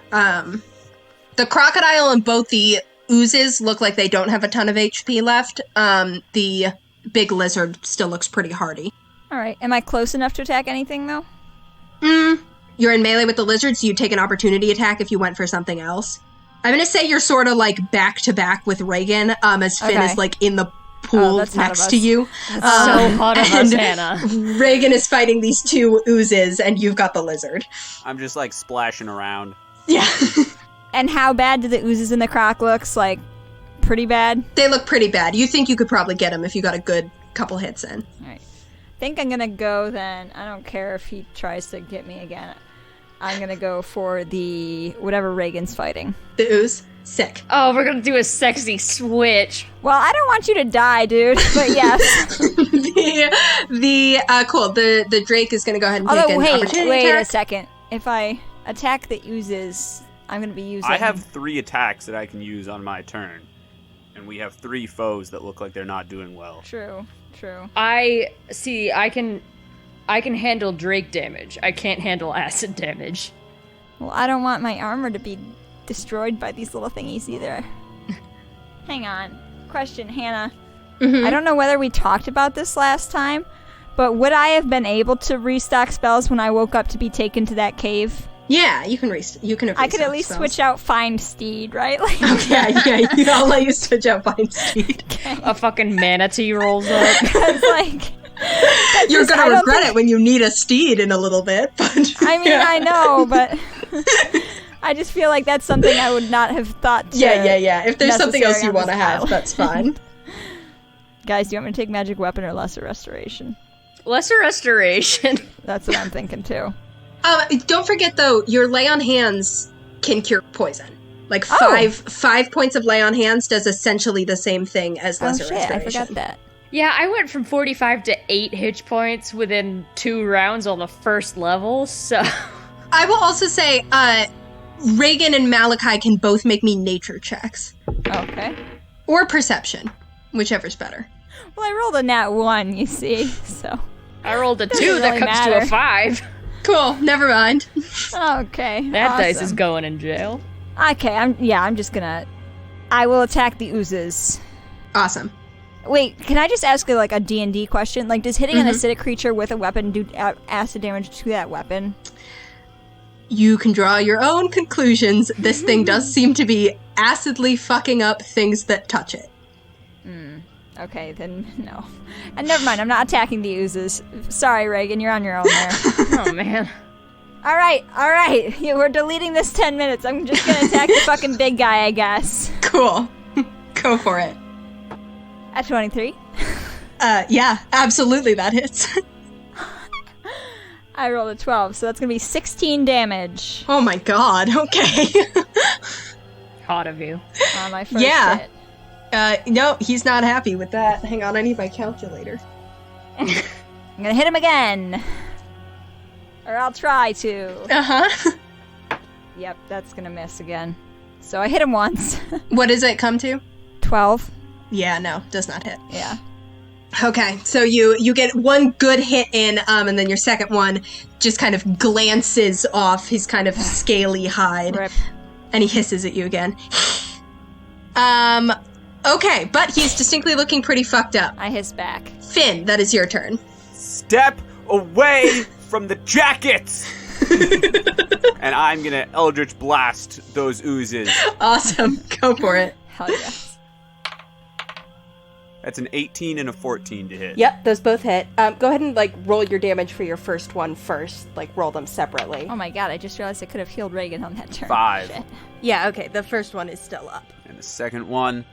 The crocodile and both the oozes look like they don't have a ton of HP left. The big lizard still looks pretty hardy. All right. Am I close enough to attack anything, though? You're in melee with the lizard, so you take an opportunity attack if you went for something else. I'm going to say you're sort of like back to back with Regin, as Finn is like in the pool next to you. That's so hot of us, Hannah. Regin is fighting these two oozes, and you've got the lizard. I'm just like splashing around. Yeah. And how bad do the oozes and the croc looks? Like, pretty bad? They look pretty bad. You think you could probably get him if you got a good couple hits in. All right. I think I'm going to go then. I don't care if he tries to get me again. I'm going to go for the whatever Regin's fighting. The ooze? Sick. Oh, we're gonna do a sexy switch. Well, I don't want you to die, dude, but yes. Cool. The Drake is going to go ahead and take an opportunity wait attack. a second. If I attack the oozes, I'm going to be using... I have 3 attacks that I can use on my turn. And we have 3 foes that look like they're not doing well. True. I can handle Drake damage. I can't handle acid damage. Well, I don't want my armor to be destroyed by these little thingies either. Hang on. Question, Hannah. Mm-hmm. I don't know whether we talked about this last time, but would I have been able to restock spells when I woke up to be taken to that cave? Yeah, you can have I could at least spells. switch out Find Steed, right? Like, yeah, I'll let you switch out Find Steed. A fucking manatee rolls up. Because, like... You're going to regret it when you need a steed in a little bit, but... I mean, yeah. I know, but... I just feel like that's something I would not have thought to... Yeah. If there's something else you want to have, that's fine. Guys, do you want me to take Magic Weapon or Lesser Restoration? Lesser Restoration. That's what I'm thinking, too. Don't forget, though, your Lay on Hands can cure poison. Like, 5 points of Lay on Hands does essentially the same thing as Lesser Restoration. I forgot that. Yeah, I went from 45 to 8 hit points within 2 rounds on the first level, so... I will also say, Regin and Malachi can both make me nature checks. Okay. Or perception, whichever's better. Well, I rolled a nat 1, you see, so... I rolled a 2 that comes to a 5. Cool, never mind. Okay, That awesome. dice is going in jail. Okay, I'm just gonna... I will attack the oozes. Awesome. Wait, can I just ask a D&D question? Like, does hitting an acidic creature with a weapon do acid damage to that weapon? You can draw your own conclusions. This thing does seem to be acidly fucking up things that touch it. Okay, then no. And never mind, I'm not attacking the oozes. Sorry, Regin, you're on your own there. Oh, man. All right. Yeah, we're deleting this 10 minutes. I'm just gonna attack the fucking big guy, I guess. Cool. Go for it. At 23. Yeah, absolutely that hits. I rolled a 12, so that's gonna be 16 damage. Oh my god, okay. Hot of you. On my first Yeah. hit. No, he's not happy with that. Hang on, I need my calculator. I'm gonna hit him again. Or I'll try to. Uh-huh. Yep, that's gonna miss again. So I hit him once. What does it come to? 12. Yeah, no, does not hit. Yeah. Okay, so you get one good hit in, and then your second one just kind of glances off his kind of scaly hide. Rip. And he hisses at you again. Okay, but he's distinctly looking pretty fucked up. I hiss back. Finn, that is your turn. Step away from the jackets! And I'm gonna Eldritch Blast those oozes. Awesome, go for it. Hell yes. That's an 18 and a 14 to hit. Yep, those both hit. Go ahead and, roll your damage for your first one first. Roll them separately. Oh my god, I just realized I could have healed Regin on that turn. 5. Shit. Yeah, okay, the first one is still up. And the second one,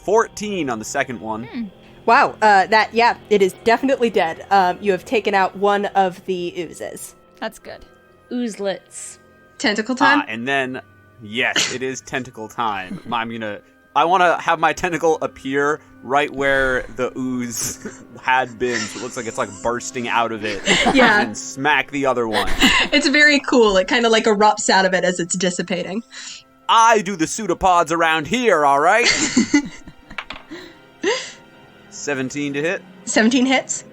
14 on the second one. Wow, it is definitely dead. You have taken out one of the oozes. That's good. Oozelets. Tentacle time? And then, yes, it is tentacle time. I want to have my tentacle appear right where the ooze had been, so it looks like it's bursting out of it. Yeah. And smack the other one. It's very cool. It kind of erupts out of it as it's dissipating. I do the pseudopods around here, all right? 17 to hit. 17 hits.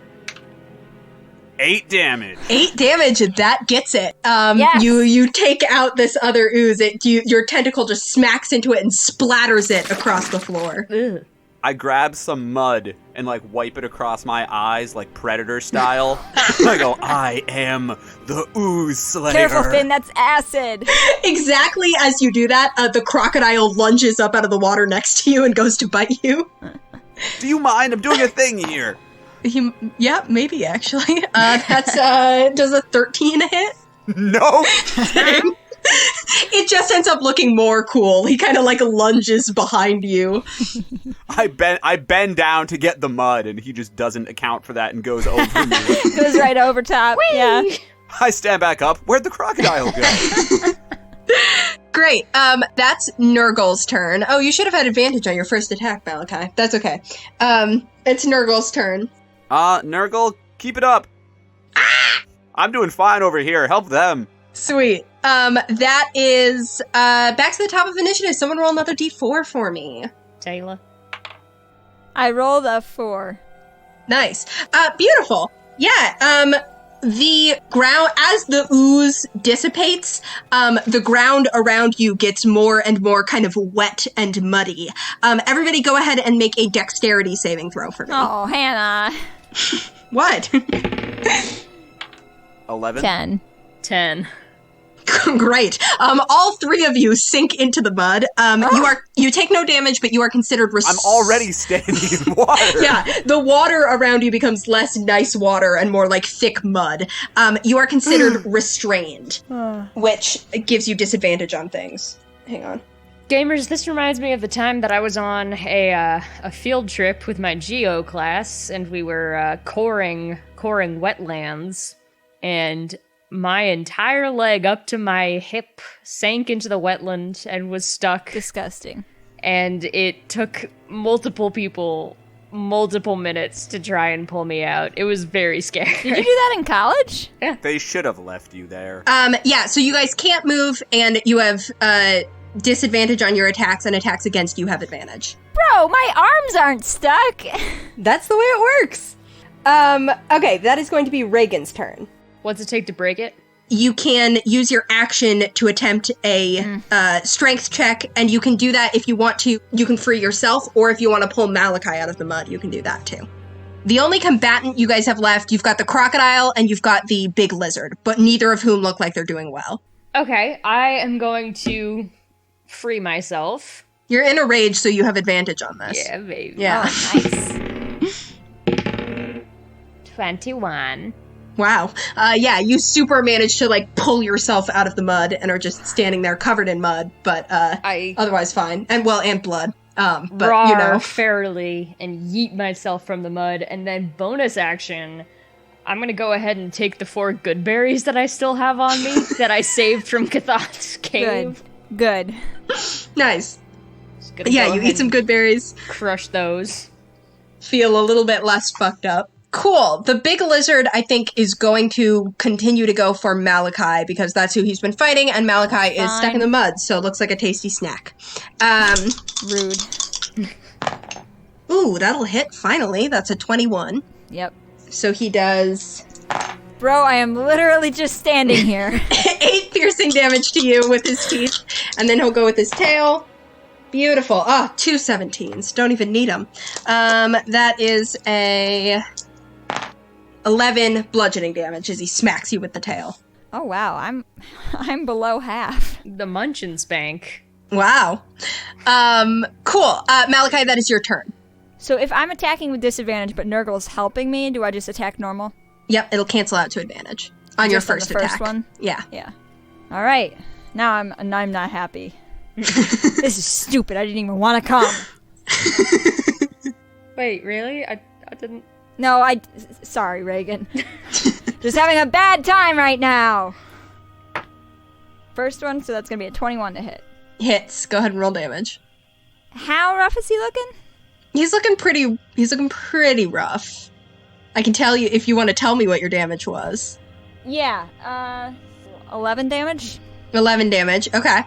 8 damage. 8 damage, and that gets it. Yes. You take out this other ooze. Your tentacle just smacks into it and splatters it across the floor. Ugh. I grab some mud and wipe it across my eyes like Predator style. I go, I am the ooze slayer. Careful, Finn, that's acid. Exactly as you do that, the crocodile lunges up out of the water next to you and goes to bite you. Do you mind? I'm doing a thing here. Yeah, maybe actually. That's does a 13 hit? No. It just ends up looking more cool. He kind of lunges behind you. I bend down to get the mud, and he just doesn't account for that and goes over me. Goes right over top. Whee! Yeah. I stand back up. Where'd the crocodile go? Great. That's Nurgle's turn. Oh, you should have had advantage on your first attack, Malachi. That's okay. It's Nurgle's turn. Nurgle, keep it up. I'm doing fine over here. Help them. Sweet. That is back to the top of initiative. Someone roll another d4 for me. Taylor. I rolled a 4. Nice. Beautiful. Yeah, the ground, as the ooze dissipates, the ground around you gets more and more kind of wet and muddy. Everybody go ahead and make a dexterity saving throw for me. Oh, Hannah. What? 11. 10. Great. All three of you sink into the mud. You take no damage, but you are considered I'm already standing in water. Yeah, the water around you becomes less nice water and more thick mud. You are considered restrained, which gives you disadvantage on things. Hang on. Gamers, this reminds me of the time that I was on a field trip with my geo class, and we were coring wetlands, and my entire leg up to my hip sank into the wetland and was stuck. Disgusting. And it took multiple people multiple minutes to try and pull me out. It was very scary. Did you do that in college? They should have left you there. Yeah, so you guys can't move, and you have disadvantage on your attacks, and attacks against you have advantage. Bro, my arms aren't stuck. That's the way it works. Okay, that is going to be Reagan's turn. What's it take to break it? You can use your action to attempt a strength check, and you can do that if you want to. You can free yourself, or if you want to pull Malachi out of the mud, you can do that too. The only combatant you guys have left, you've got the crocodile and you've got the big lizard, but neither of whom look like they're doing well. Okay, I am going to free myself. You're in a rage, so you have advantage on this. Yeah, baby. Yeah. Oh, nice. 21. Wow. Yeah, you super managed to pull yourself out of the mud and are just standing there covered in mud, but I otherwise fine. And blood. But roar fairly and yeet myself from the mud, and then bonus action, I'm gonna go ahead and take the 4 good berries that I still have on me that I saved from Cathod's cave. Good. Nice. Just gonna Yeah, go you ahead eat some and good berries. crush those. Feel a little bit less fucked up. Cool. The big lizard, I think, is going to continue to go for Malachi because that's who he's been fighting, and Malachi is stuck in the mud, so it looks like a tasty snack. Rude. Ooh, that'll hit, finally. That's a 21. Yep. So he does Bro, I am literally just standing here. 8 piercing damage to you with his teeth, and then he'll go with his tail. Beautiful. Ah, 2 17s. Don't even need them. That is a 11 bludgeoning damage as he smacks you with the tail. Oh wow, I'm below half. The Munch and Spank. Wow. Cool. Malachi, that is your turn. So if I'm attacking with disadvantage, but Nurgle's helping me, do I just attack normal? Yep, it'll cancel out to advantage on your Just on first the first attack. one? Yeah. Yeah. All right. Now I'm not happy. This is stupid. I didn't even want to come. Wait, really? I didn't. No, sorry, Regin. Just having a bad time right now. First one, so that's gonna be a 21 to hit. Hits. Go ahead and roll damage. How rough is he looking? He's looking pretty rough. I can tell you if you want to tell me what your damage was. Yeah. 11 damage. 11 damage. Okay.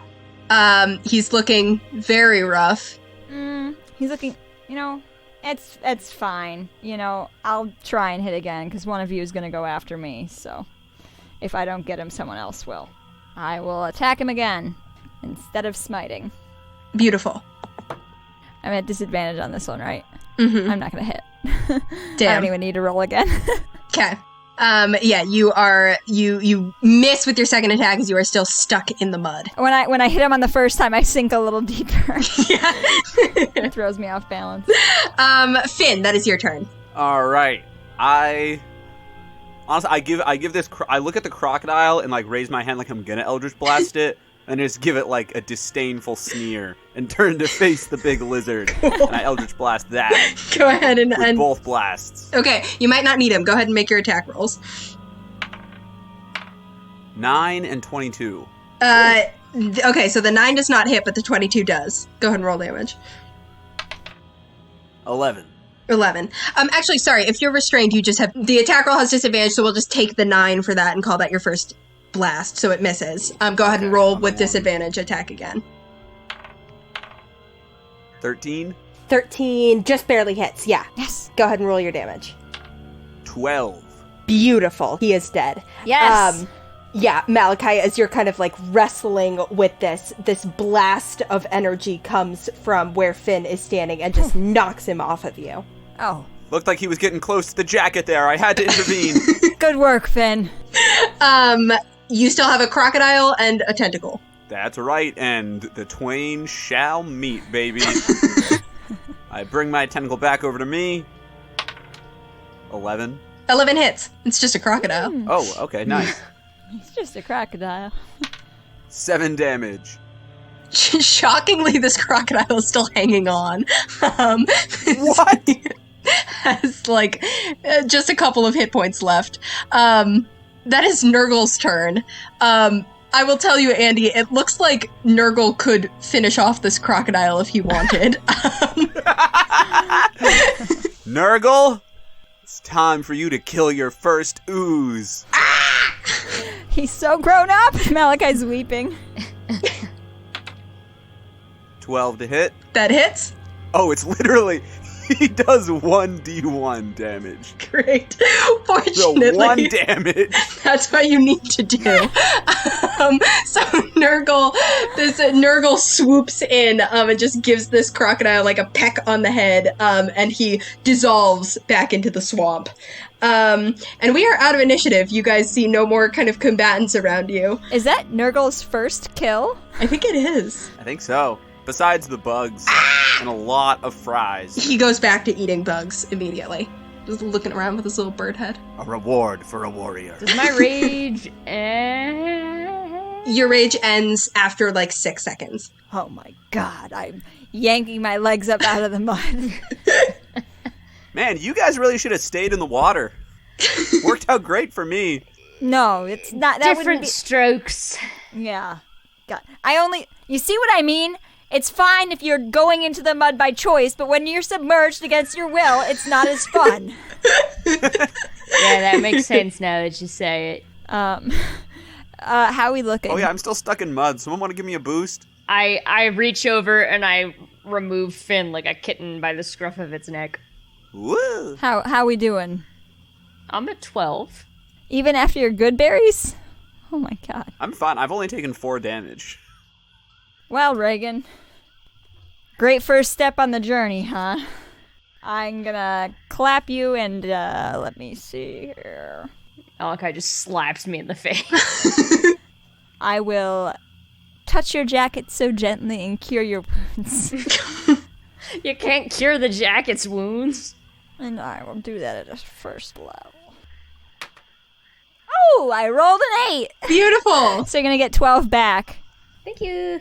He's looking very rough. He's looking. It's fine. I'll try and hit again because one of you is gonna go after me. So, if I don't get him, someone else will. I will attack him again instead of smiting. Beautiful. I'm at disadvantage on this one, right? Mm-hmm. I'm not gonna hit. Damn. I don't even need to roll again. Okay. Yeah, you miss with your second attack as you are still stuck in the mud. When I hit him on the first time, I sink a little deeper. Yeah. It throws me off balance. Finn, that is your turn. All right. Honestly, I give this. I look at the crocodile and like raise my hand like I'm gonna Eldritch Blast it, and just give it like a disdainful sneer and turn to face the big lizard, and I Eldritch Blast that. Go ahead and with both blasts. Okay, you might not need him. Go ahead and make your attack rolls. 9 and 22. Okay, so the 9 does not hit, but the 22 does. Go ahead and roll damage. 11. 11. Actually, sorry, if you're restrained, you just have... The attack roll has disadvantage, so we'll just take the 9 for that and call that your first blast, so it misses. Go ahead and roll with disadvantage, attack again. 13. 13 just barely hits, yeah. Yes. Go ahead and roll your damage. 12. Beautiful. He is dead. Yes. Yeah, Malachi, as you're kind of like wrestling with this blast of energy comes from where Finn is standing and just knocks him off of you. Oh. Looked like he was getting close to the jacket there. I had to intervene. Good work, Finn. You still have a crocodile and a tentacle. That's right, and the twain shall meet, baby. I bring my tentacle back over to me. 11. 11 hits. It's just a crocodile. Oh, okay, nice. He's just a crocodile. 7 damage. Shockingly, this crocodile is still hanging on. What? Has, like, just a couple of hit points left. That is Nurgle's turn. I will tell you, Andy, it looks like Nurgle could finish off this crocodile if he wanted. Nurgle, it's time for you to kill your first ooze. He's so grown up. Malachi's weeping. 12 to hit. That hits. Oh, it's literally... He does 1d1 damage. Great. So Fortunately, 1 damage. that's what you need to do. So Nurgle swoops in and just gives this crocodile like a peck on the head, and he dissolves back into the swamp. And we are out of initiative. You guys see no more kind of combatants around you. Is that Nurgle's first kill? I think it is. I think so. Besides the bugs and a lot of fries. He goes back to eating bugs immediately. Just looking around with his little bird head. A reward for a warrior. Does my rage end? Your rage ends after like 6 seconds. Oh my god, I'm yanking my legs up out of the mud. Man, you guys really should have stayed in the water. Worked out great for me. No, it's not. That Different wouldn't be... strokes. Yeah. God. You see what I mean? It's fine if you're going into the mud by choice, but when you're submerged against your will, it's not as fun. Yeah, that makes sense now that you say it. How are we looking? Oh yeah, I'm still stuck in mud. Someone want to give me a boost? I reach over and I remove Finn like a kitten by the scruff of its neck. Woo! How we doing? I'm at 12. Even after your good berries? Oh my god. I'm fine. I've only taken 4 damage. Well, Regin. Great first step on the journey, huh? I'm gonna clap you and, let me see here. Malachi just slaps me in the face. I will touch your jacket so gently and cure your wounds. You can't cure the jacket's wounds. And I will do that at a first level. Oh, I rolled an 8. Beautiful. So you're going to get 12 back. Thank you.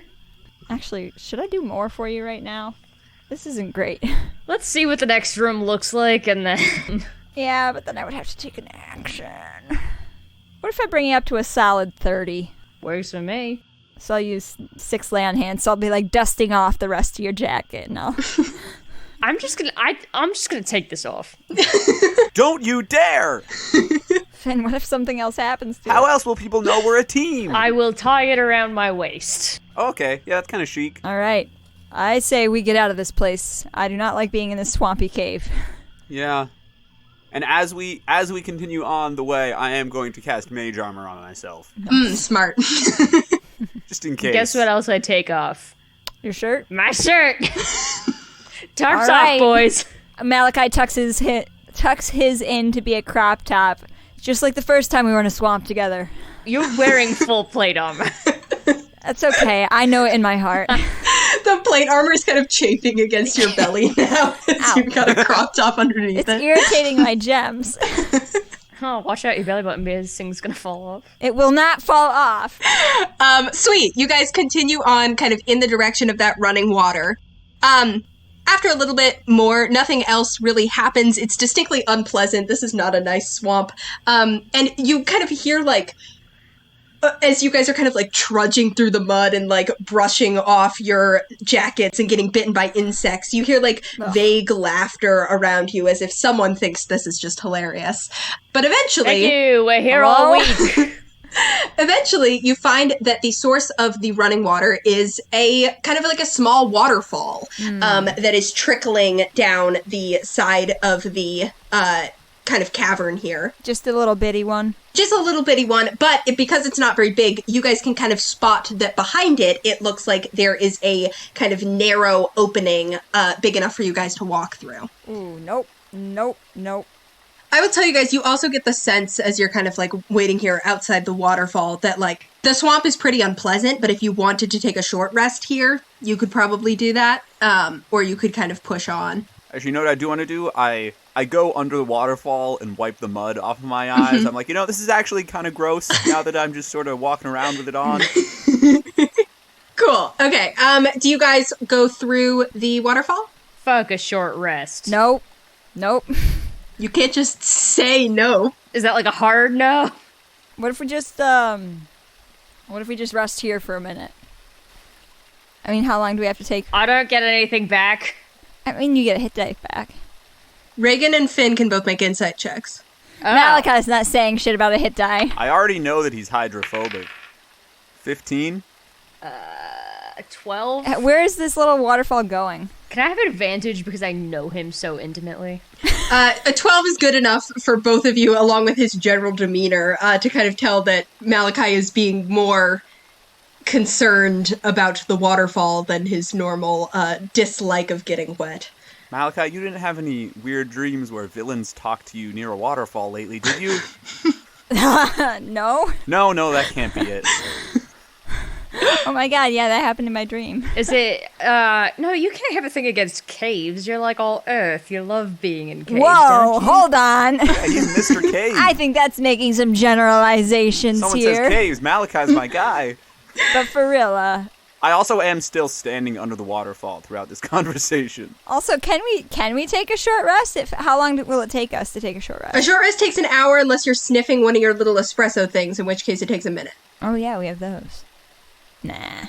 Actually, should I do more for you right now? This isn't great. Let's see what the next room looks like, and then... Yeah, but then I would have to take an action. What if I bring you up to a solid 30? Works for me. So I'll use 6 lay on hands, so I'll be like dusting off the rest of your jacket, and I'll... I'm just gonna take this off. Don't you dare! Finn, what if something else happens to How it? else will people know we're a team? I will tie it around my waist. Okay, yeah, that's kind of chic. All right. I say we get out of this place. I do not like being in this swampy cave. Yeah. And as we continue on the way, I am going to cast Mage Armor on myself. Smart. Just in case. Guess what else I take off? Your shirt? My shirt! Tarps All right. off, boys! Malachi tucks his in to be a crop top, just like the first time we were in a swamp together. You're wearing full plate armor. That's okay. I know it in my heart. The plate armor is kind of chafing against your belly now as you've got a crop top underneath It's it. irritating my gems. Oh, watch out, your belly button, because this thing's gonna fall off. It will not fall off. Sweet. You guys continue on kind of in the direction of that running water. After a little bit more, nothing else really happens. It's distinctly unpleasant. This is not a nice swamp. And you kind of hear, like, as you guys are kind of, like, trudging through the mud and, like, brushing off your jackets and getting bitten by insects, you hear, like, vague laughter around you as if someone thinks this is just hilarious. But eventually... Thank you, we're here all week. Eventually, you find that the source of the running water is a kind of like a small waterfall that is trickling down the side of the kind of cavern here. Just a little bitty one. Just a little bitty one, but because it's not very big, you guys can kind of spot that behind it, it looks like there is a kind of narrow opening big enough for you guys to walk through. Ooh, nope. I will tell you guys, you also get the sense as you're kind of like waiting here outside the waterfall that like the swamp is pretty unpleasant, but if you wanted to take a short rest here, you could probably do that. Or you could kind of push on. Actually, you know what I do want to do? I go under the waterfall and wipe the mud off of my eyes. I'm like, this is actually kind of gross now that I'm just sort of walking around with it on. Cool. Okay. Do you guys go through the waterfall? Fuck a short rest. Nope. You can't just say no. Is that like a hard no? What if we just rest here for a minute? I mean, how long do we have to take? I don't get anything back. I mean, you get a hit die back. Regin and Finn can both make insight checks. Oh. Malachi's not saying shit about a hit die. I already know that he's hydrophobic. 15? 12? Where is this little waterfall going? Can I have an advantage because I know him so intimately? A 12 is good enough for both of you, along with his general demeanor, to kind of tell that Malachi is being more concerned about the waterfall than his normal dislike of getting wet. Malachi, you didn't have any weird dreams where villains talk to you near a waterfall lately, did you? No. No, that can't be it. Oh my god, yeah, that happened in my dream. Is it, no, you can't have a thing against caves. You're like all Earth. You love being in caves, Whoa, don't you? hold on. Yeah, he's Mr. Cave. I think that's making some generalizations Someone here. says caves. Malachi's my guy. But for real, I also am still standing under the waterfall throughout this conversation. also, can we take a short rest? How long will it take us to take a short A rest? short rest takes an hour unless you're sniffing one of your little espresso things, in which case it takes a minute. Oh yeah, we have those. Nah.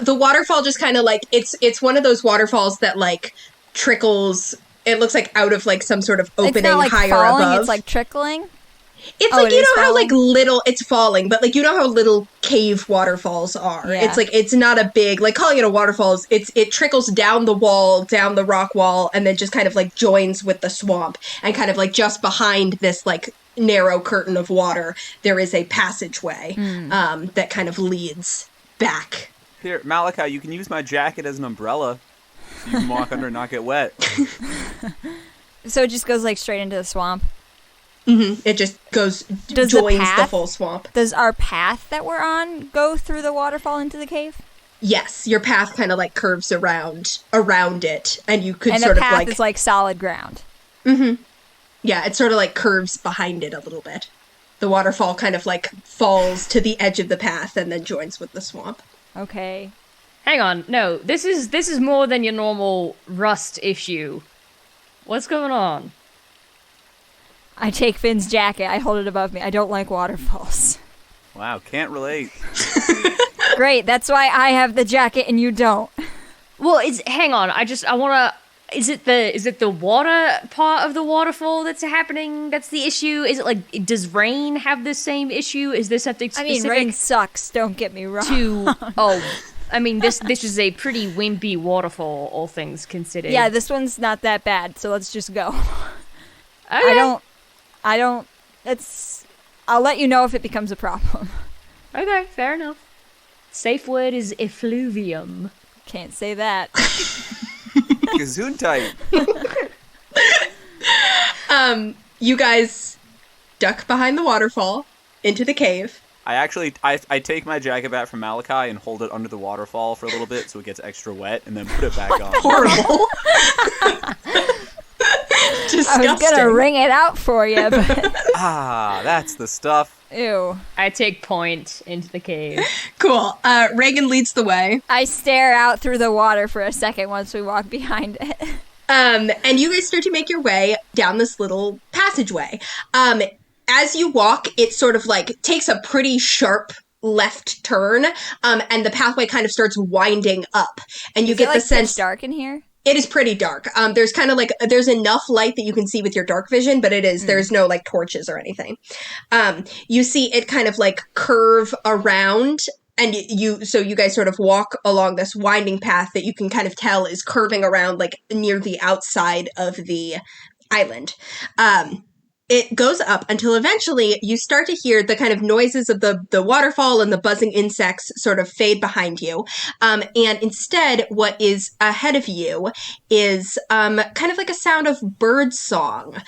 The waterfall just kind of like, it's one of those waterfalls that like trickles, it looks like out of like some sort of opening It's not like higher falling, above. it's like trickling. It's Oh, like, it you is know how like falling? little, it's falling, but like you know how little cave waterfalls are. Yeah. It's like, it's not a big, like calling it a waterfall is, it trickles down the wall, down the rock wall, and then just kind of like joins with the swamp. And kind of like just behind this like narrow curtain of water, there is a passageway that kind of leads back. Here, Malachi, you can use my jacket as an umbrella. So you can walk under and not get wet. So it just goes like straight into the swamp. It just goes, Does the joins the path- full swamp. Does our path that we're on go through the waterfall into the cave? Yes, your path kind of like curves around it, and you could And sort the of path like is like solid ground. yeah, it sort of like curves behind it a little bit. The waterfall kind of like falls to the edge of the path and then joins with the swamp. Okay. Hang on, no, this is more than your normal rust issue. What's going on? I take Finn's jacket. I hold it above me. I don't like waterfalls. Wow, can't relate. Great. That's why I have the jacket and you don't. Well, hang on. I wanna. Is it the water part of the waterfall that's happening? That's the issue. Is it like, does rain have the same issue? Is there something I specific mean, rain sucks. Don't get me wrong. to? Oh, I mean, this is a pretty wimpy waterfall, all things considered. Yeah, this one's not that bad. So let's just go. Okay. I don't. I'll let you know if it becomes a problem. Okay, fair enough. Safe word is effluvium. Can't say that. Gesundheit. You guys duck behind the waterfall into the cave. I take my jacket back from Malachi and hold it under the waterfall for a little bit so it gets extra wet, and then put it back on. Horrible. Disgusting. I was gonna wring it out for you, but That's the stuff. ew. I take point into the cave. Cool. Regin leads the way. I stare out through the water for a second once we walk behind it. And you guys start to make your way down this little passageway. As you walk, it sort of like takes a pretty sharp left turn, and the pathway kind of starts winding up. And you Is get it, like, the sense pitch dark in here? it is pretty dark. There's kind of like, there's enough light that you can see with your dark vision, but there's no like torches or anything. You see it kind of like curve around, and so you guys sort of walk along this winding path that you can kind of tell is curving around like near the outside of the island. It goes up until eventually you start to hear the kind of noises of the waterfall and the buzzing insects sort of fade behind you. And instead, what is ahead of you is kind of like a sound of bird song,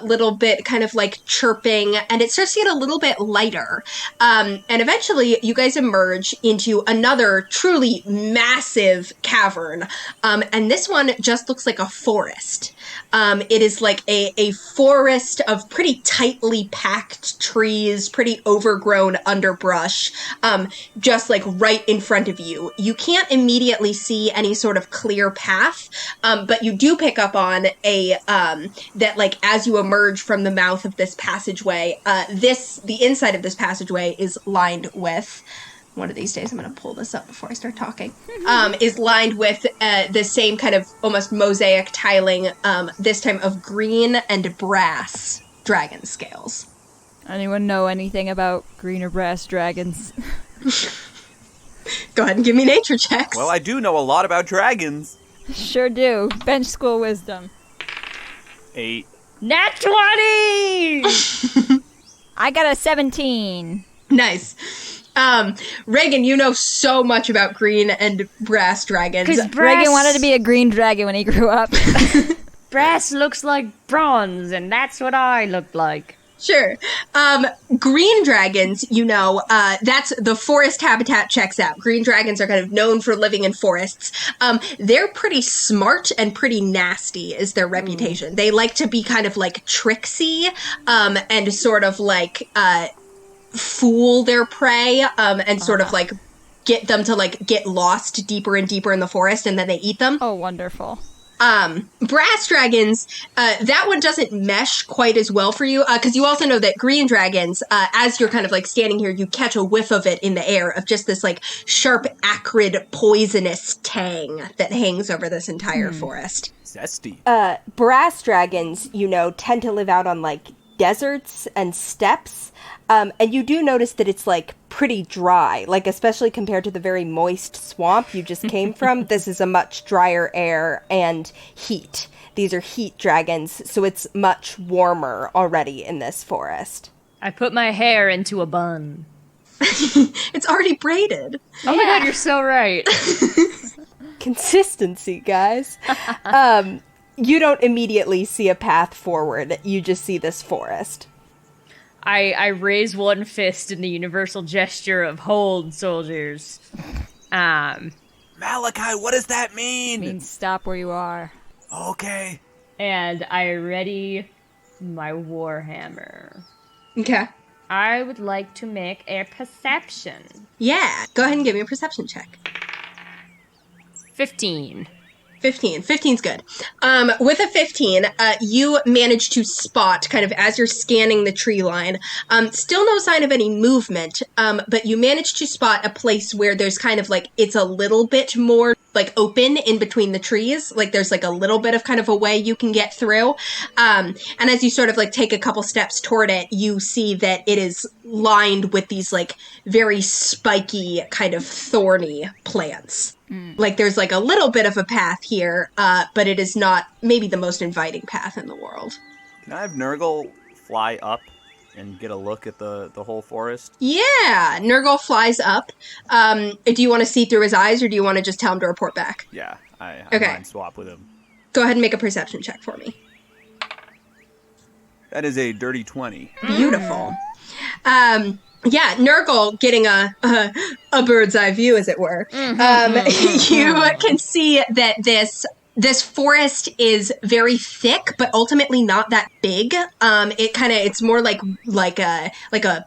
little bit kind of like chirping, and it starts to get a little bit lighter. And eventually, you guys emerge into another truly massive cavern. And this one just looks like a forest. It is like a forest of pretty tightly packed trees, pretty overgrown underbrush, just like right in front of you. You can't immediately see any sort of clear path, but you do pick up on that like as you emerge from the mouth of this passageway, the inside of this passageway is lined with, one of these days I'm going to pull this up before I start talking, is lined with the same kind of almost mosaic tiling, this time of green and brass dragon scales. Anyone know anything about green or brass dragons? Go ahead and give me nature checks. Well, I do know a lot about dragons. Sure do. Bench school wisdom. 8. Nat 20! I got a 17. Nice. Regin, you know so much about green and brass dragons. Because Regin wanted to be a green dragon when he grew up. brass looks like bronze, and that's what I looked like. Sure. Green dragons, that's the forest habitat checks out. Green dragons are kind of known for living in forests. They're pretty smart and pretty nasty is their reputation. They like to be kind of like tricksy, and sort of like, fool their prey, and sort of like get them to like get lost deeper and deeper in the forest, and then they eat them. Oh, wonderful. Brass dragons, that one doesn't mesh quite as well for you, because you also know that green dragons, as you're kind of like standing here, you catch a whiff of it in the air, of just this like sharp, acrid, poisonous tang that hangs over this entire forest. Zesty. Brass dragons, tend to live out on like deserts and steppes. And you do notice that it's, like, pretty dry. Like, especially compared to the very moist swamp you just came from, this is a much drier air and heat. These are heat dragons, so it's much warmer already in this forest. I put my hair into a bun. It's already braided. Oh my god, you're so right. Consistency, guys. You don't immediately see a path forward. You just see this forest. I raise one fist in the universal gesture of hold, soldiers. Malachi, what does that It mean? means stop where you are. Okay. And I ready my warhammer. Okay. I would like to make a perception. Yeah. Go ahead and give me a perception check. 15. 15. 15's good. With a 15, you manage to spot, kind of as you're scanning the tree line, still no sign of any movement, but you manage to spot a place where there's kind of like, it's a little bit more like open in between the trees. Like there's like a little bit of kind of a way you can get through. And as you sort of like take a couple steps toward it, you see that it is lined with these like very spiky, kind of thorny plants. Like there's like a little bit of a path here, but it is not maybe the most inviting path in the world. Can I have Nurgle fly up and get a look at the whole forest? Yeah, Nurgle flies up. Do you want to see through his eyes, or do you want to just tell him to report back? Yeah, I Okay. mind swap with him. Go ahead and make a perception check for me. That is a dirty 20. Beautiful. Yeah, Nurgle getting a bird's eye view, as it were. You can see that this forest is very thick, but ultimately not that big. It's more like a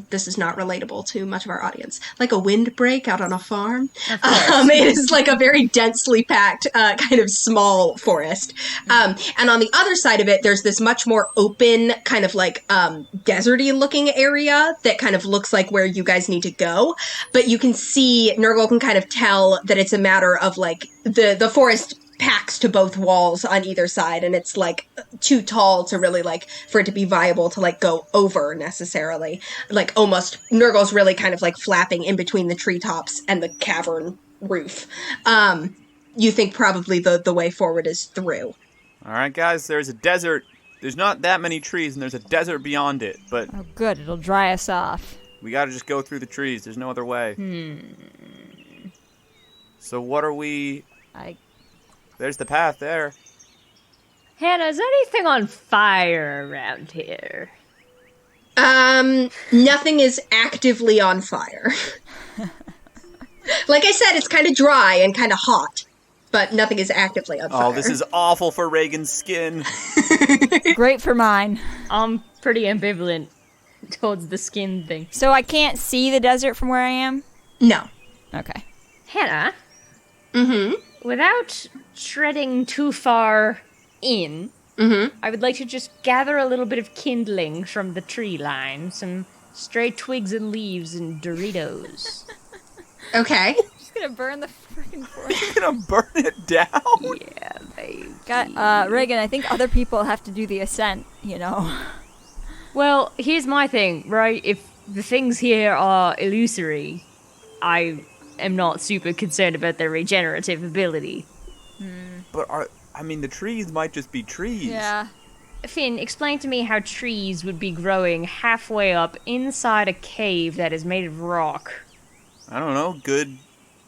this is not relatable to much of our audience. Like a windbreak out on a farm. It is like a very densely packed, kind of small forest. And on the other side of it, there's this much more open, kind of like deserty looking area that kind of looks like where you guys need to go. But you can see, Nurgle can kind of tell that it's a matter of like the forest packs to both walls on either side, and it's like too tall to really like for it to be viable to like go over necessarily. Like almost Nurgle's really kind of like flapping in between the treetops and the cavern roof. You think probably the way forward is through. All right, guys, there's a desert. There's not that many trees, and there's a desert beyond it, but Oh, good. It'll dry us off. we gotta just go through the trees. There's no other way. So what are we... There's the path there. Hannah, is anything on fire around here? Nothing is actively on fire. Like I said, it's kind of dry and kind of hot, but nothing is actively on fire. Oh, this is awful for Regin's skin. Great for mine. I'm pretty ambivalent towards the skin thing. So I can't see the desert from where I am? No. Okay. Hannah? Mm-hmm. Without treading too far in, I would like to just gather a little bit of kindling from the tree line, some stray twigs and leaves and Doritos. Okay. Just gonna burn the freaking forest. You're gonna burn it down? Yeah, babe. Regin, I think other people have to do the ascent, you know? Well, here's my thing, right? If the things here are illusory, I am not super concerned about their regenerative ability. But the trees might just be trees. Yeah. Finn, explain to me how trees would be growing halfway up inside a cave that is made of rock. I don't know, good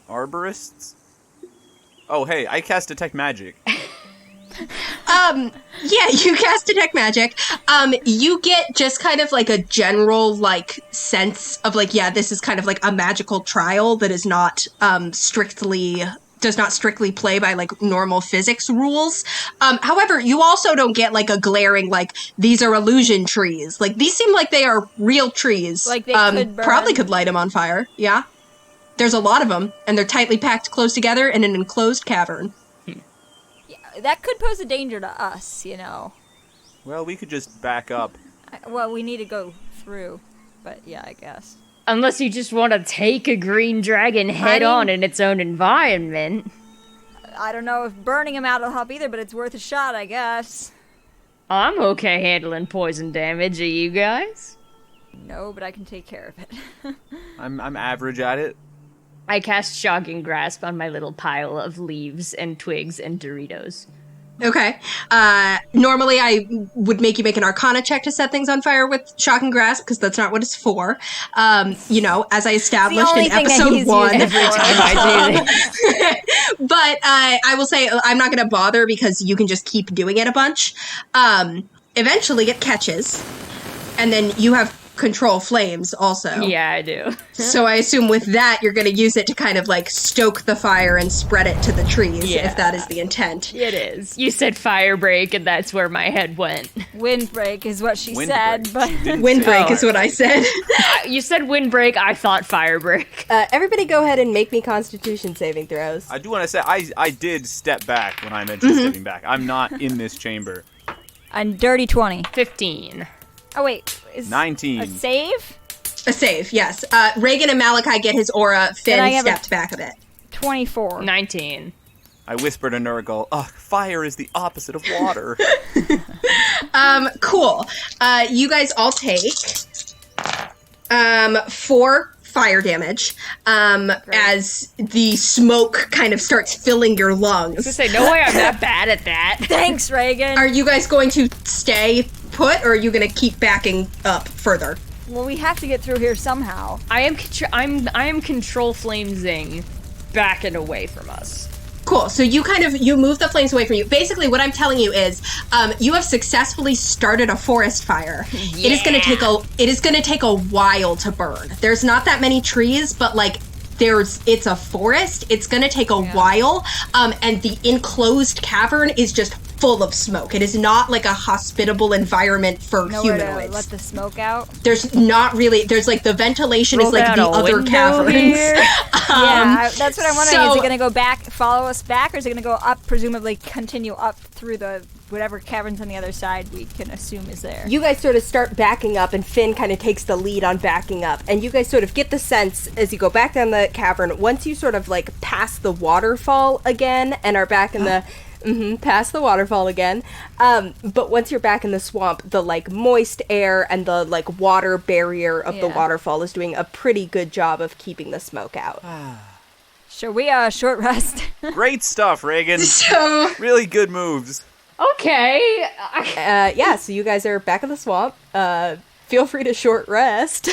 arborists? Oh, hey, I cast Detect Magic. Yeah, you cast Detect Magic. You get just kind of like a general like sense of like, yeah, this is kind of like a magical trial that is not does not strictly play by like normal physics rules. However, you also don't get like a glaring like these are illusion trees. Like these seem like they are real trees. Like they could burn. Probably could light them on fire. Yeah, there's a lot of them, and they're tightly packed close together in an enclosed cavern. That could pose a danger to us, you know. Well, we could just back up. Well, we need to go through, but yeah, I guess. Unless you just want to take a green dragon head on in its own environment. I don't know if burning him out will help either, but it's worth a shot, I guess. I'm okay handling poison damage, are you guys? No, but I can take care of it. I'm average at it. I cast Shocking Grasp on my little pile of leaves and twigs and Doritos. Okay. Normally I would make you make an Arcana check to set things on fire with Shocking Grasp, because that's not what it's for. You know, as I established in episode 1. Every time I do this. But I will say I'm not going to bother because you can just keep doing it a bunch. Eventually it catches, and then you have control flames also. Yeah, I do. So I assume with that, you're going to use it to kind of like stoke the fire and spread it to the trees, Yeah. if that is the intent. It is. You said fire break, and that's where my head went. Windbreak is what she Windbreak. said, but She didn't Windbreak say is what I said. You said windbreak, I thought fire break. Everybody go ahead and make me Constitution saving throws. I do want to say, I did step back when I mentioned stepping back. I'm not in this chamber. a dirty 20. 15. Oh wait, is 19. a save? A save, yes. Regin and Malachi get his aura. I Finn have a- stepped back a bit. 24. 19. I whispered to Nurgle, ugh, fire is the opposite of water. Cool. You guys all take 4 fire damage as the smoke kind of starts filling your lungs. To say, no way I'm that bad at that. Thanks, Regin. Are you guys going to stay put, or are you going to keep backing up further? Well, we have to get through here somehow. I am control flamesing back and away from us. Cool. So you move the flames away from you. Basically, what I'm telling you is, you have successfully started a forest fire. It is going to take a while to burn. There's not that many trees, but like it's a forest. It's going to take a while. And the enclosed cavern is just full of smoke. It is not like a hospitable environment for Nowhere humanoids. to let the smoke out. There's not really. There's like the ventilation is Roll like out the a other window caverns. here. That's what I'm wondering. Is so- it going to go back, follow us back, or is it going to go up, presumably continue up through the whatever caverns on the other side we can assume is there? You guys sort of start backing up, and Finn kind of takes the lead on backing up. And you guys sort of get the sense as you go back down the cavern, once you sort of like pass the waterfall again and are back in the past the waterfall again. But once you're back in the swamp, the like moist air and the like water barrier of the Yeah. waterfall is doing a pretty good job of keeping the smoke out. Shall we short rest? Great stuff, Regin. So Really good moves. Okay. Yeah, so you guys are back in the swamp. Feel free to short rest.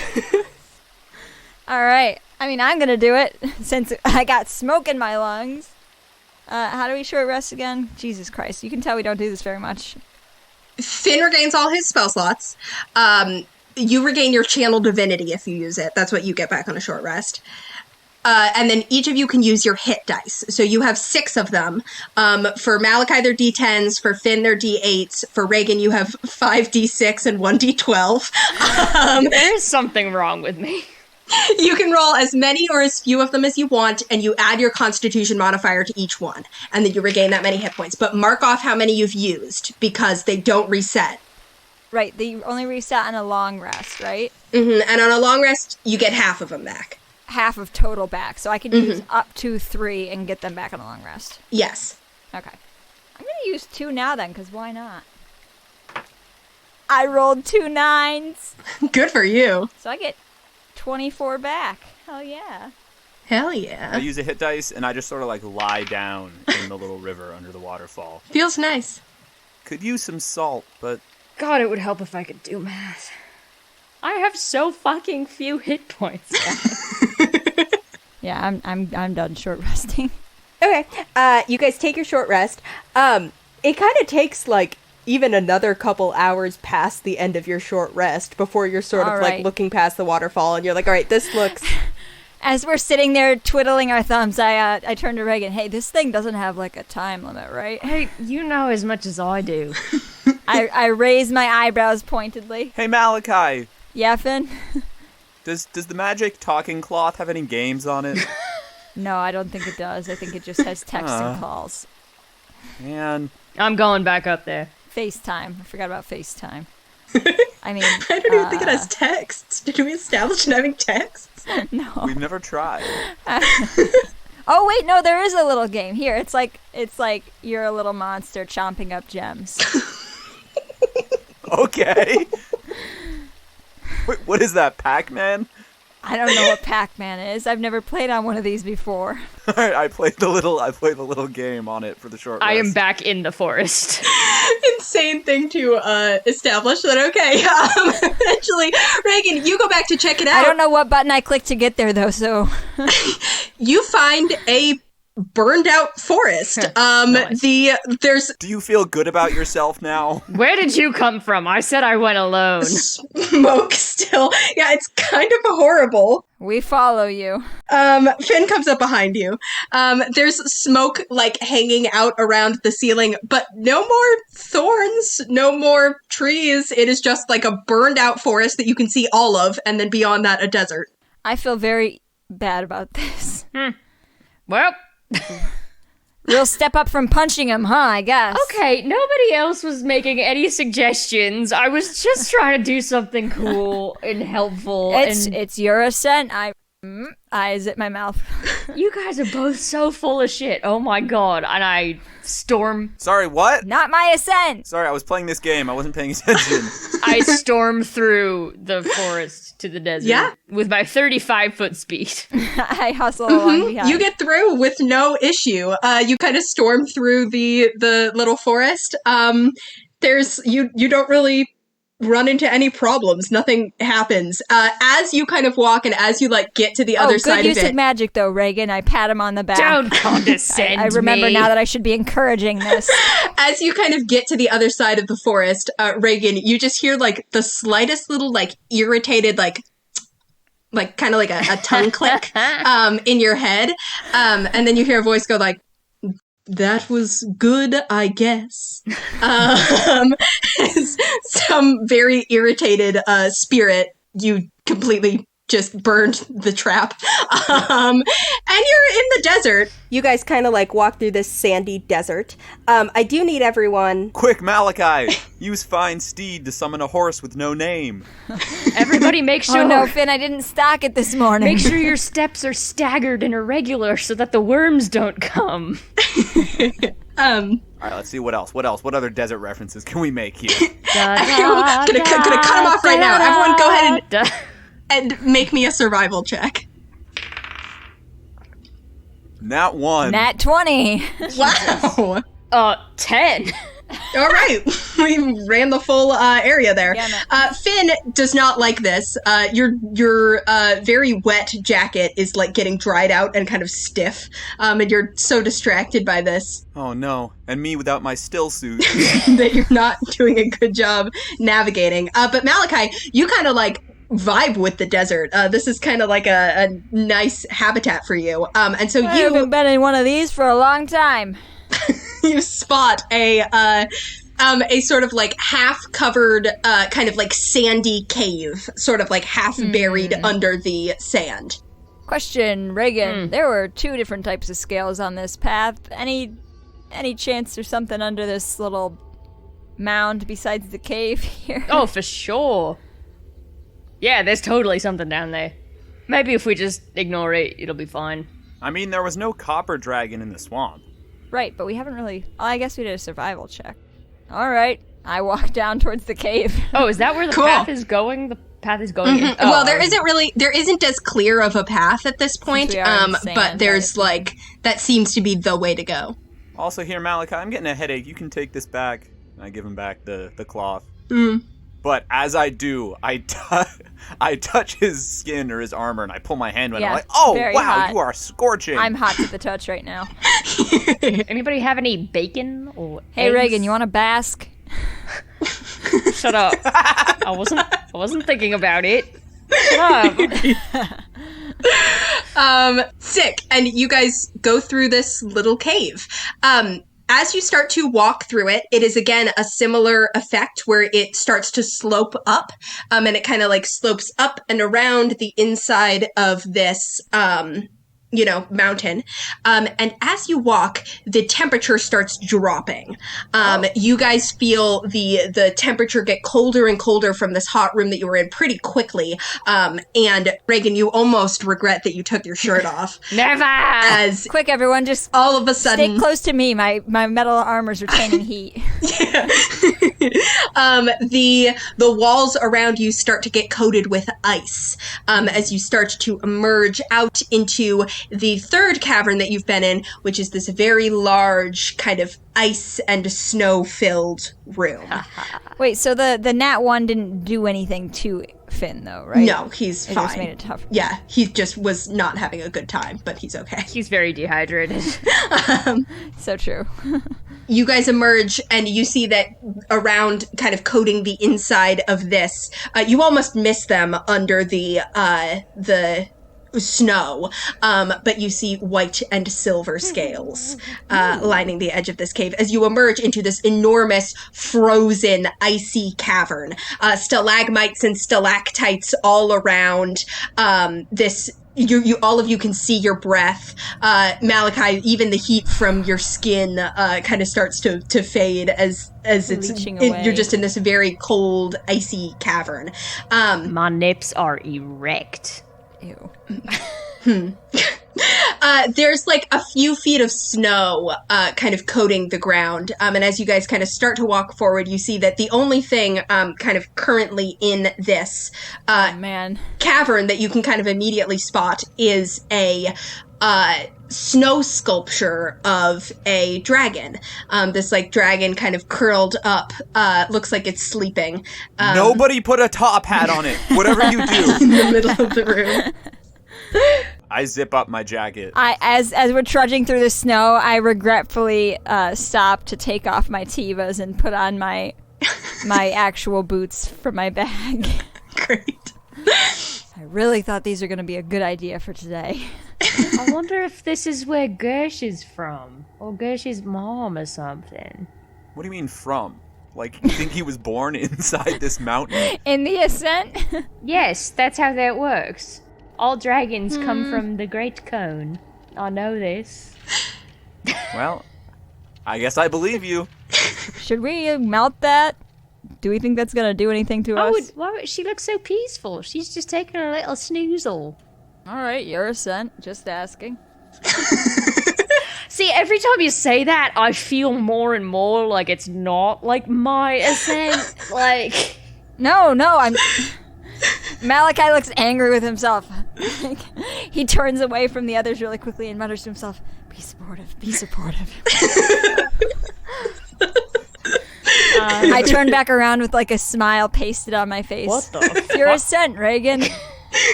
All right. I mean, I'm going to do it since I got smoke in my lungs. How do we short rest again? Jesus Christ. You can tell we don't do this very much. Finn regains all his spell slots. You regain your channel divinity if you use it. That's what you get back on a short rest. And then each of you can use your hit dice. So you have 6 of them. For Malachi, they're D10s. For Finn, they're D8s. For Regin, you have 5 D6 and 1 D12. There's something wrong with me. You can roll as many or as few of them as you want, and you add your Constitution modifier to each one. And then you regain that many hit points. But mark off how many you've used, because they don't reset. Right. They only reset on a long rest, right? And on a long rest, you get half of them back. Half of total back. So I can use up to 3 and get them back on a long rest. Yes. Okay. I'm going to use 2 now then, because why not? I rolled 2 9s. Good for you. So I get 24 back. Hell yeah. Hell I yeah. use a hit dice, and I just sort of like lie down in the little river under the waterfall. Feels nice. Could use some salt, but God, it would help if I could do math. I have so fucking few hit points. Yeah, I'm done short resting. Okay, you guys take your short rest. It kind of takes like even another couple hours past the end of your short rest before you're sort of All like right. looking past the waterfall and you're like, all right, this looks... As we're sitting there twiddling our thumbs, I turn to Regin. Hey, this thing doesn't have like a time limit, right? Hey, you know as much as I do. I raise my eyebrows pointedly. hey, Malachi, Yeah, Finn? does the magic talking cloth have any games on it? No, I don't think it does. I think it just has text and calls. Man, I'm going back up there. FaceTime. I forgot about FaceTime. I mean, I don't even think it has texts. Did we establish it having texts? no. we've never tried. Oh wait, no, there is a little game here. It's like you're a little monster chomping up gems. Okay. Wait, what is that, Pac-Man? I don't know what Pac-Man is. I've never played on one of these before. Alright, I played the little game on it for the short rest. I am back in the forest. Insane thing to establish that, okay. Eventually, Regin, you go back to check it out. I don't know what button I clicked to get there though, so You find a burned out forest. Nice. There's Do you feel good about yourself now? Where did you come from? I said I went alone. smoke still. Yeah, it's kind of horrible. We follow you. Finn comes up behind you. There's smoke like hanging out around the ceiling, but no more thorns, no more trees. It is just like a burned out forest that you can see all of, and then beyond that, a desert. I feel very bad about this. Well, Real step up from punching him, huh, I guess. okay, nobody else was making any suggestions. I was just trying to do something cool and helpful. It's your Ascent. I zip my mouth. You guys are both so full of shit. Oh my god. And I storm Sorry, what? Not my Ascent! Sorry, I was playing this game. I wasn't paying attention. I storm through the forest to the desert. Yeah. With my 35-foot speed. I hustle along behind. You get through with no issue. You kind of storm through the little forest. You don't really run into any problems. Nothing happens. As you kind of walk and as you like get to the other side good use of it. of magic though, Regin. I pat him on the back. Don't condescend I remember me. now that I should be encouraging this. As you kind of get to the other side of the forest, Regin, you just hear like the slightest little like irritated like kind of like a tongue click in your head, and then you hear a voice go like, "That was good, I guess." Some very irritated spirit. You completely just burned the trap. And you're in the desert. You guys kind of like walk through this sandy desert. I do need everyone. Quick, Malachi! Use Find Steed to summon a horse with no name. Everybody make sure. Oh no, Finn, I didn't stock it this morning. Make sure your steps are staggered and irregular so that the worms don't come. All right, let's see what else. What else? What other desert references can we make here? I'm gonna cut them off right now. Everyone go ahead and make me a survival check. Nat 1. Nat 20. Wow. 10. All right, we ran the full area there. Yeah, Finn does not like this. Your very wet jacket is like getting dried out and kind of stiff, and you're so distracted by this Oh no, and me without my still suit. that you're not doing a good job navigating. But Malachi, you kind of like vibe with the desert. This is kind of like a nice habitat for you. And so I haven't been in one of these for a long time. you spot a sort of like half-covered, kind of like sandy cave, sort of like half buried under the sand. Question, Regin. There were 2 different types of scales on this path. Any chance there's something under this little mound besides the cave here? Oh, for sure. Yeah, there's totally something down there. Maybe if we just ignore it, it'll be fine. I mean, there was no copper dragon in the swamp. Right, but we haven't really... I guess we did a survival check. Alright, I walk down towards the cave. Oh, is that where the Cool. path is going? The path is going... Oh, Well, there isn't as clear of a path at this point, we are in sand, but there's right? like, that seems to be the way to go. Also here, Malachi, I'm getting a headache. You can take this back. And I give him back the cloth. But as I do, I touch his skin or his armor, and I pull my hand, and I'm Yeah, like, "Oh very wow, hot. you are scorching!" I'm hot to the touch right now. Anybody have any bacon or Hey, eggs? Regin, you want to bask? Shut up. I wasn't thinking about it. Shut up. Sick. And you guys go through this little cave. As you start to walk through it, it is again a similar effect where it starts to slope up, and it kind of like slopes up and around the inside of this, mountain. And as you walk, the temperature starts dropping. You guys feel the temperature get colder and colder from this hot room that you were in pretty quickly. And Regin, you almost regret that you took your shirt off. Never! As Quick, everyone, just all of a stay sudden, close to me. My metal armor's retaining heat. the walls around you start to get coated with ice as you start to emerge out into the third cavern that you've been in, which is this very large kind of ice and snow filled room. Wait, so the Nat 1 didn't do anything to Finn, though, right? No, he's It fine. just made it tough. Yeah, he just was not having a good time, but he's okay. He's very dehydrated. So true. You guys emerge and you see that around kind of coating the inside of this, you almost miss them under the snow, but you see white and silver scales lining the edge of this cave as you emerge into this enormous frozen icy cavern. Stalagmites and stalactites all around this. You all of you can see your breath. Malachi, even the heat from your skin kind of starts to fade as you're just in this very cold, icy cavern. My nips are erect. Ew. There's like a few feet of snow kind of coating the ground. And as you guys kind of start to walk forward, you see that the only thing kind of currently in this cavern that you can kind of immediately spot is a snow sculpture of a dragon. This like dragon kind of curled up, looks like it's sleeping. Nobody put a top hat on it. Whatever you do. In the middle of the room. I zip up my jacket. As we're trudging through the snow, I regretfully stop to take off my Tevas and put on my actual boots from my bag. Great. I really thought these were going to be a good idea for today. I wonder if this is where Gersh is from. Or Gersh's mom or something. What do you mean from? Like, you think he was born inside this mountain? In the Ascent? Yes, that's how that works. All dragons come from the Great Cone. I know this. Well, I guess I believe you. Should we mount that? Do we think that's going to do anything to us? Why would she look so peaceful? She's just taking a little snoozle. All right, your Ascent. Just asking. See, every time you say that, I feel more and more like it's not like my Ascent. Like... No, I'm... Malachi looks angry with himself. He turns away from the others really quickly and mutters to himself, be supportive, be supportive. I turn back around with like a smile pasted on my face. What the Your Ascent, Regin.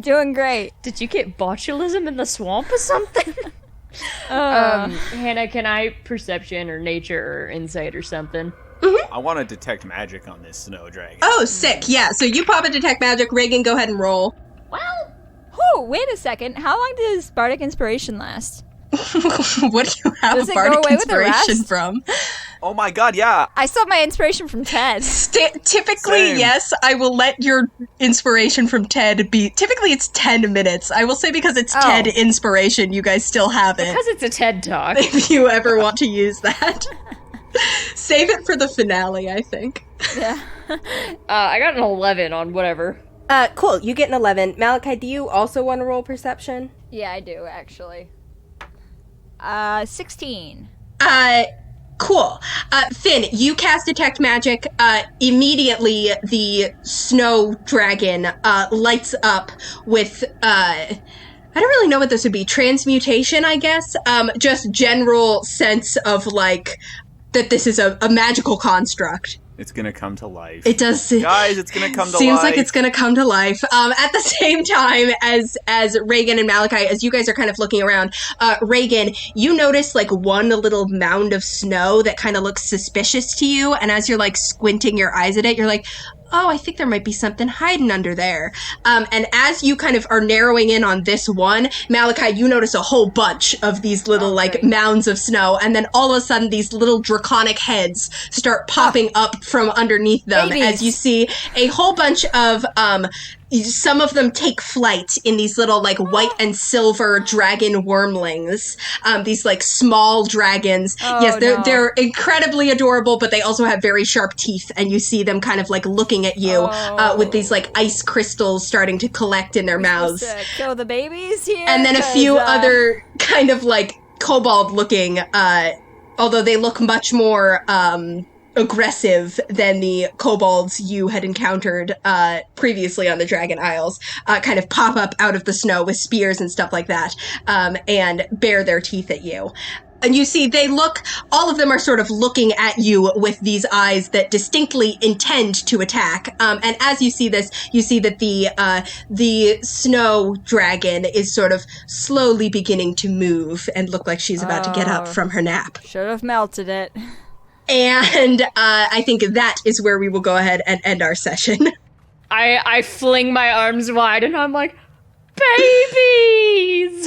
Doing great. Did you get botulism in the swamp or something? Hannah, can I perception or nature or insight or something? I want to detect magic on this snow dragon. Oh, sick. Yeah, so you pop a detect magic. Reagan, go ahead and roll. Well... Oh, wait a second. How long does Bardic Inspiration last? What do you have Does a it go Bardic away with the Inspiration rest? from? Oh my god, yeah. I still have my inspiration from Ted. Typically, Same. yes, I will let your inspiration from Ted be... Typically, it's 10 minutes. I will say because it's Ted inspiration, you guys still have it. Because it's a TED Talk. If you ever want to use that. Save it for the finale, I think. Yeah. I got an 11 on whatever. Cool, you get an 11. Malachi, do you also want to roll perception? Yeah, I do, actually. 16. Cool. Finn, you cast Detect Magic. Immediately, the snow dragon lights up with... I don't really know what this would be. Transmutation, I guess? Just general sense of, like, that this is a magical construct. It's gonna come to life. It does. Guys, it's gonna come to life. Seems like it's gonna come to life. At the same time as Reagan and Malachi, as you guys are kind of looking around, Reagan, you notice like one little mound of snow that kind of looks suspicious to you, and as you're like squinting your eyes at it, you're like, oh, I think there might be something hiding under there. And as you kind of are narrowing in on this one, Malachi, you notice a whole bunch of these little, like, mounds of snow, and then all of a sudden these little draconic heads start popping up from underneath them as you see a whole bunch of, some of them take flight in these little, like, white and silver dragon wormlings. These, like, small dragons. They're incredibly adorable, but they also have very sharp teeth, and you see them kind of, like, looking at you with these, like, ice crystals starting to collect in their mouths. To kill the babies here? And then a few other kind of, like, kobold-looking, although they look much more, aggressive than the kobolds you had encountered previously on the Dragon Isles, kind of pop up out of the snow with spears and stuff like that, and bare their teeth at you. And you see all of them are sort of looking at you with these eyes that distinctly intend to attack. And as you see this, you see that the snow dragon is sort of slowly beginning to move and look like she's about to get up from her nap. Should have melted it. And I think that is where we will go ahead and end our session. I fling my arms wide and I'm like, babies!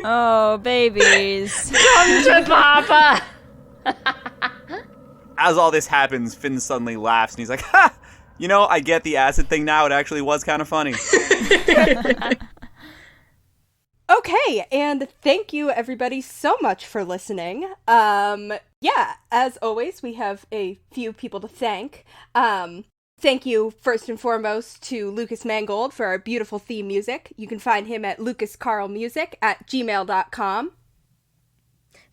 Oh, babies. Come to Papa! As all this happens, Finn suddenly laughs and he's like, ha! You know, I get the acid thing now. It actually was kind of funny. Okay, and thank you everybody so much for listening. Yeah, as always, we have a few people to thank. Thank you, first and foremost, to Lucas Mangold for our beautiful theme music. You can find him at lucascarlmusic@gmail.com.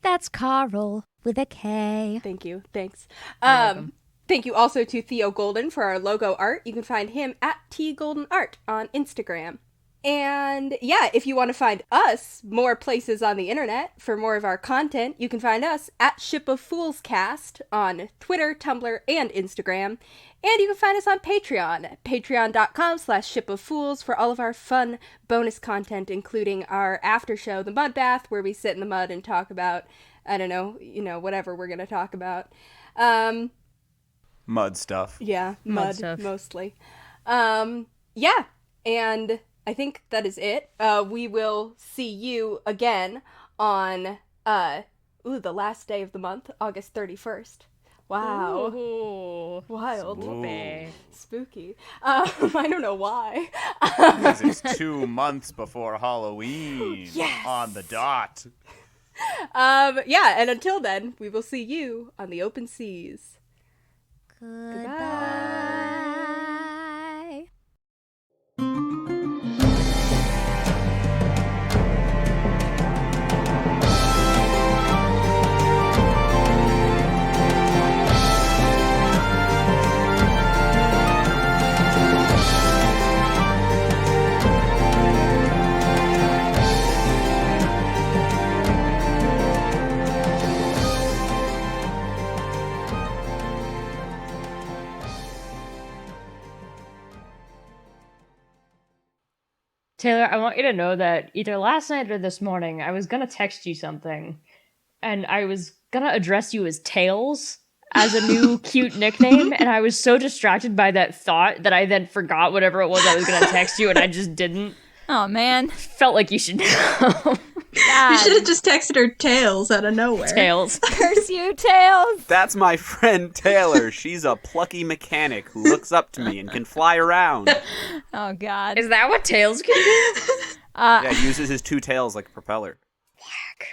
That's Carl with a K. Thank you. Thanks. Thank you also to Theo Golden for our logo art. You can find him at tgoldenart on Instagram. And yeah, if you want to find us more places on the internet for more of our content, you can find us at Ship of Fools Cast on Twitter, Tumblr, and Instagram. And you can find us on Patreon, patreon.com/shipoffools for all of our fun bonus content, including our after show, The Mud Bath, where we sit in the mud and talk about, I don't know, whatever we're going to talk about. Mud stuff. Yeah, mud stuff. mostly. Yeah, and I think that is it. We will see you again on, the last day of the month, August 31st. Wow. Ooh. Wild. Ooh. Spooky. I don't know why. Because it's 2 months before Halloween. Yes. On the dot. Yeah, and until then, we will see you on the open seas. Goodbye. Taylor, I want you to know that either last night or this morning, I was gonna text you something, and I was gonna address you as Tails as a new cute nickname, and I was so distracted by that thought that I then forgot whatever it was I was gonna text you, and I just didn't. Oh, man. Felt like you should know. You should have just texted her Tails out of nowhere. Tails. Curse you, Tails! That's my friend Taylor. She's a plucky mechanic who looks up to me and can fly around. Oh, God. Is that what Tails can do? Yeah, he uses his 2 tails like a propeller. Whack.